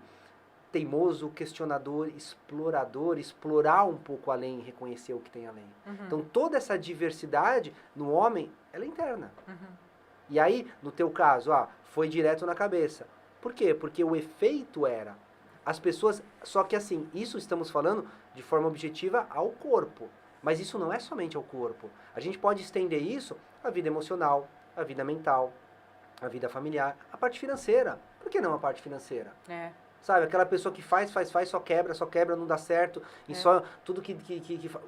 teimoso, questionador, explorador, explorar um pouco além, reconhecer o que tem além. Então, toda essa diversidade no homem, ela é interna. E aí, no teu caso, foi direto na cabeça. Por quê? Porque o efeito era... As pessoas... Só que assim, isso estamos falando de forma objetiva ao corpo. Mas isso não é somente ao corpo. A gente pode estender isso à vida emocional, à vida mental, à vida familiar, à parte financeira. Por que não a parte financeira? Sabe, aquela pessoa que faz, só quebra, não dá certo, e só tudo que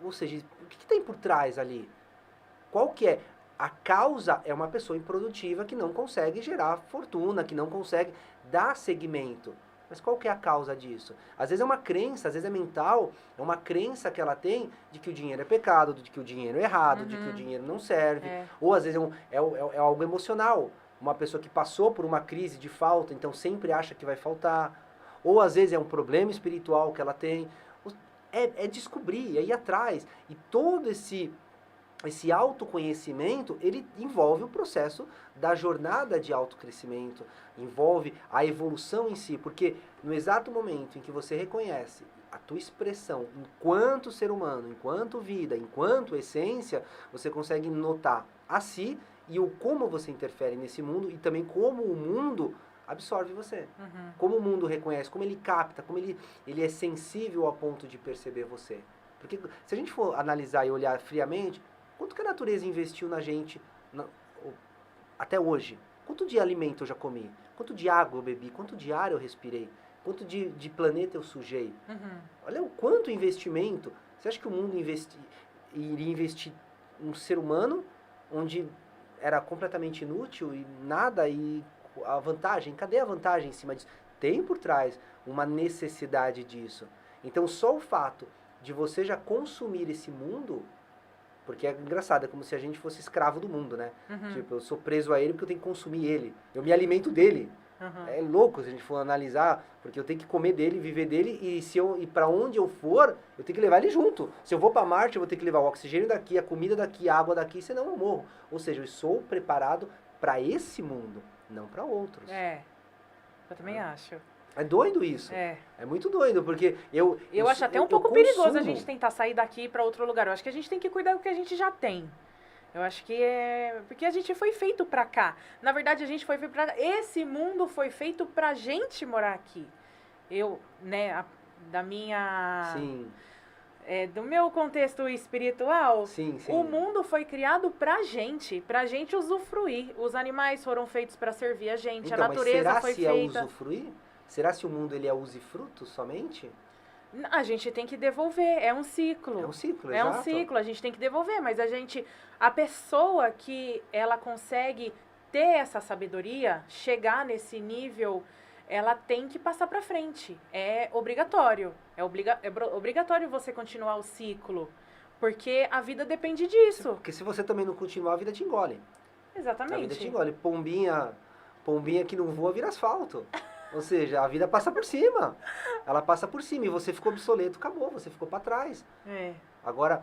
ou seja, o que tem por trás ali? Qual que é? A causa é uma pessoa improdutiva que não consegue gerar fortuna, que não consegue dar seguimento. Mas qual que é a causa disso? Às vezes é uma crença, às vezes é mental, é uma crença que ela tem de que o dinheiro é pecado, de que o dinheiro é errado, de que o dinheiro não serve. Ou às vezes é algo emocional. Uma pessoa que passou por uma crise de falta, então sempre acha que vai faltar. Ou às vezes é um problema espiritual que ela tem. É descobrir, é ir atrás. E todo esse autoconhecimento, ele envolve o processo da jornada de autocrescimento, envolve a evolução em si, porque no exato momento em que você reconhece a tua expressão enquanto ser humano, enquanto vida, enquanto essência, você consegue notar a si e o como você interfere nesse mundo e também como o mundo absorve você. Uhum. Como o mundo reconhece, como ele capta, como ele é sensível a ponto de perceber você. Porque se a gente for analisar e olhar friamente, quanto que a natureza investiu na gente até hoje? Quanto de alimento eu já comi? Quanto de água eu bebi? Quanto de ar eu respirei? Quanto de planeta eu sujei? Uhum. Olha o quanto investimento. Você acha que o mundo iria investir um ser humano onde era completamente inútil e nada, e a vantagem, cadê a vantagem em cima disso? Tem por trás uma necessidade disso. Então só o fato de você já consumir esse mundo, porque é engraçado, é como se a gente fosse escravo do mundo, né? Uhum. Tipo, eu sou preso a ele porque eu tenho que consumir ele. Eu me alimento dele. Uhum. É louco se a gente for analisar, porque eu tenho que comer dele, viver dele, e para onde eu for, eu tenho que levar ele junto. Se eu vou para Marte, eu vou ter que levar o oxigênio daqui, a comida daqui, a água daqui, senão eu morro. Ou seja, eu sou preparado para esse mundo, não para outros. Eu também acho. É doido isso. É muito doido, porque eu acho até um pouco perigoso a gente tentar sair daqui para outro lugar. Eu acho que a gente tem que cuidar do que a gente já tem. Eu acho que é... Porque a gente foi feito pra cá. Na verdade, a gente foi feito pra cá. Esse mundo foi feito pra gente morar aqui. Eu, né, da minha... Sim. Do meu contexto espiritual, Sim. o mundo foi criado pra gente usufruir. Os animais foram feitos pra servir a gente, Então, a natureza mas foi será se feita... é usufruir? Será se o mundo ele é usufruto somente? A gente tem que devolver, é um ciclo. É um ciclo, É um exato. ciclo, a gente tem que devolver, mas a pessoa que ela consegue ter essa sabedoria, chegar nesse nível, ela tem que passar pra frente. É obrigatório. É obrigatório você continuar o ciclo, porque a vida depende disso. Porque se você também não continuar, a vida te engole. Exatamente. A vida te engole. Pombinha que não voa vira asfalto. Ou seja, a vida passa por cima. Ela passa por cima e você ficou obsoleto, acabou, você ficou para trás. Agora,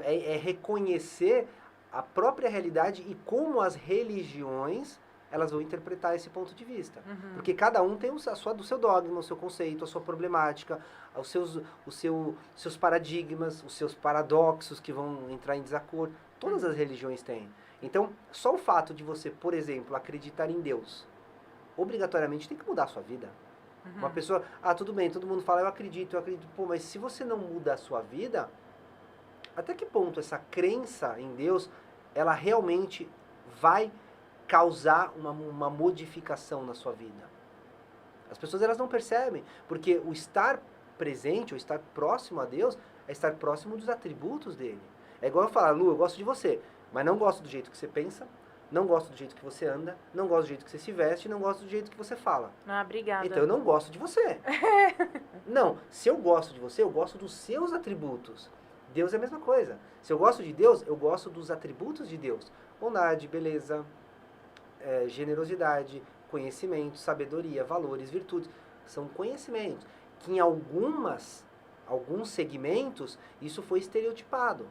é reconhecer a própria realidade e como as religiões elas vão interpretar esse ponto de vista. Uhum. Porque cada um tem o seu dogma, o seu conceito, a sua problemática, os seus paradigmas, os seus paradoxos que vão entrar em desacordo. Todas as religiões têm. Então, só o fato de você, por exemplo, acreditar em Deus, obrigatoriamente tem que mudar a sua vida. Uhum. Uma pessoa, todo bem, todo mundo fala, eu acredito, pô, mas se você não muda a sua vida, até que ponto essa crença em Deus, ela realmente vai causar uma modificação na sua vida? As pessoas, elas não percebem, porque o estar presente, o estar próximo a Deus, é estar próximo dos atributos dele. É igual eu falar, Lu, eu gosto de você, mas não gosto do jeito que você pensa, não gosto do jeito que você anda, não gosto do jeito que você se veste, não gosto do jeito que você fala. Obrigada. Então eu não gosto de você. Não, se eu gosto de você, eu gosto dos seus atributos. Deus é a mesma coisa. Se eu gosto de Deus, eu gosto dos atributos de Deus. Bondade, beleza, generosidade, conhecimento, sabedoria, valores, virtudes. São conhecimentos que em alguns segmentos isso foi estereotipado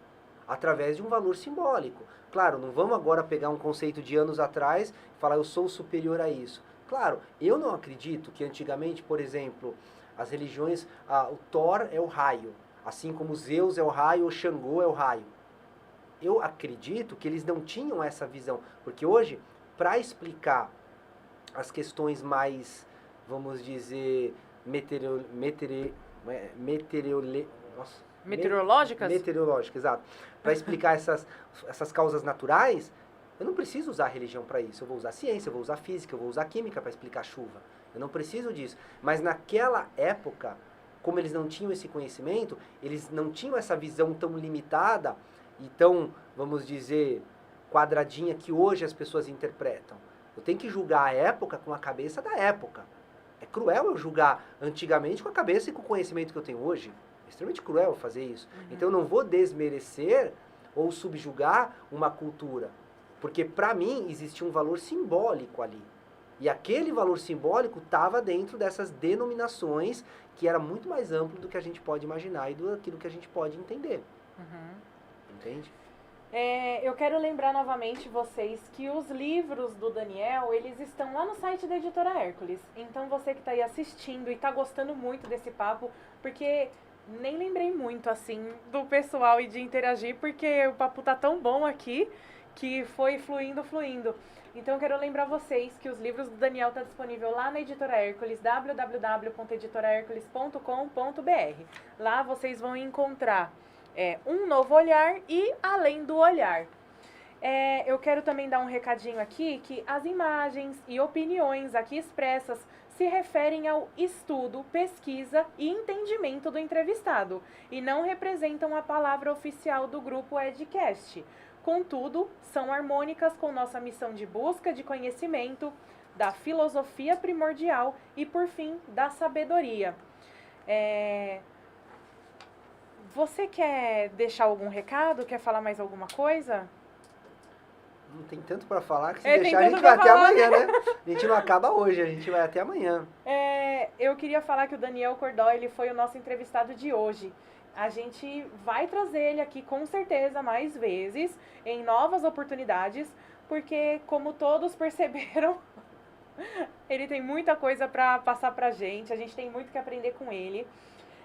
através de um valor simbólico. Claro, não vamos agora pegar um conceito de anos atrás e falar eu sou superior a isso. Claro, eu não acredito que antigamente, por exemplo, as religiões, o Thor é o raio, assim como Zeus é o raio, o Xangô é o raio. Eu acredito que eles não tinham essa visão, porque hoje, para explicar as questões mais, vamos dizer, meteorológicas, exato. Para explicar essas causas naturais, eu não preciso usar a religião para isso. Eu vou usar a ciência, eu vou usar a física, eu vou usar a química para explicar a chuva. Eu não preciso disso. Mas naquela época, como eles não tinham esse conhecimento, eles não tinham essa visão tão limitada e tão, vamos dizer, quadradinha que hoje as pessoas interpretam. Eu tenho que julgar a época com a cabeça da época. É cruel eu julgar antigamente com a cabeça e com o conhecimento que eu tenho hoje. É extremamente cruel fazer isso. Uhum. Então eu não vou desmerecer ou subjugar uma cultura. Porque para mim existia um valor simbólico ali. E aquele valor simbólico estava dentro dessas denominações que era muito mais amplo do que a gente pode imaginar e daquilo que a gente pode entender. Uhum. Entende? Eu quero lembrar novamente vocês que os livros do Daniel, eles estão lá no site da Editora Hércules. Então você que está aí assistindo e está gostando muito desse papo, porque nem lembrei muito assim do pessoal e de interagir, porque o papo tá tão bom aqui que foi fluindo. Então eu quero lembrar vocês que os livros do Daniel estão disponíveis lá na Editora Hércules, www.editorahercules.com.br. Lá vocês vão encontrar um novo olhar e além do olhar. Eu quero também dar um recadinho aqui que as imagens e opiniões aqui expressas se referem ao estudo, pesquisa e entendimento do entrevistado e não representam a palavra oficial do grupo Edcast. Contudo, são harmônicas com nossa missão de busca de conhecimento, da filosofia primordial e, por fim, da sabedoria. Você quer deixar algum recado? Quer falar mais alguma coisa? Não tem tanto para falar que se deixar a gente vai até amanhã, né? A gente não acaba hoje, a gente vai até amanhã. Eu queria falar que o Daniel Cordó, ele foi o nosso entrevistado de hoje. A gente vai trazer ele aqui com certeza mais vezes, em novas oportunidades, porque como todos perceberam, ele tem muita coisa para passar pra gente, a gente tem muito que aprender com ele.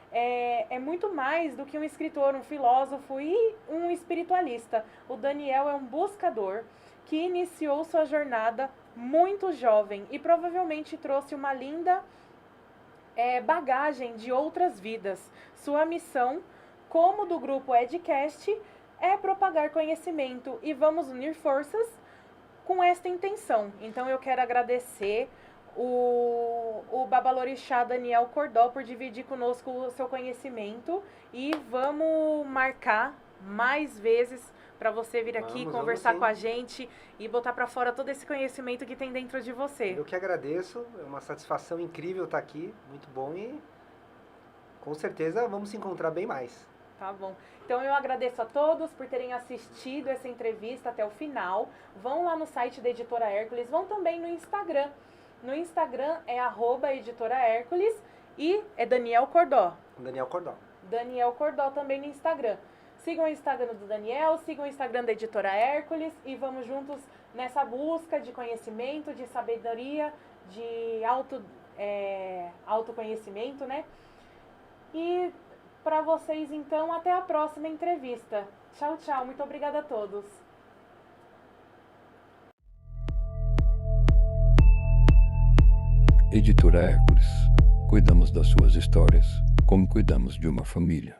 É muito mais do que um escritor, um filósofo e um espiritualista. O Daniel é um buscador que iniciou sua jornada muito jovem e provavelmente trouxe uma linda bagagem de outras vidas. Sua missão, como do grupo Edcast, é propagar conhecimento e vamos unir forças com esta intenção. Então eu quero agradecer o Babalorixá Daniel Cordó por dividir conosco o seu conhecimento e vamos marcar mais vezes para você vir aqui conversar com a gente e botar para fora todo esse conhecimento que tem dentro de você. Eu que agradeço, é uma satisfação incrível estar aqui, muito bom e com certeza vamos se encontrar bem mais. Tá bom. Então eu agradeço a todos por terem assistido essa entrevista até o final. Vão lá no site da Editora Hércules, vão também no Instagram. No Instagram é @Editora Hércules e é Daniel Cordó. Daniel Cordó. Daniel Cordó também no Instagram. Sigam o Instagram do Daniel, sigam o Instagram da Editora Hércules e vamos juntos nessa busca de conhecimento, de sabedoria, de autoconhecimento, né? E para vocês, então, até a próxima entrevista. Tchau, tchau. Muito obrigada a todos. Editora Hércules. Cuidamos das suas histórias como cuidamos de uma família.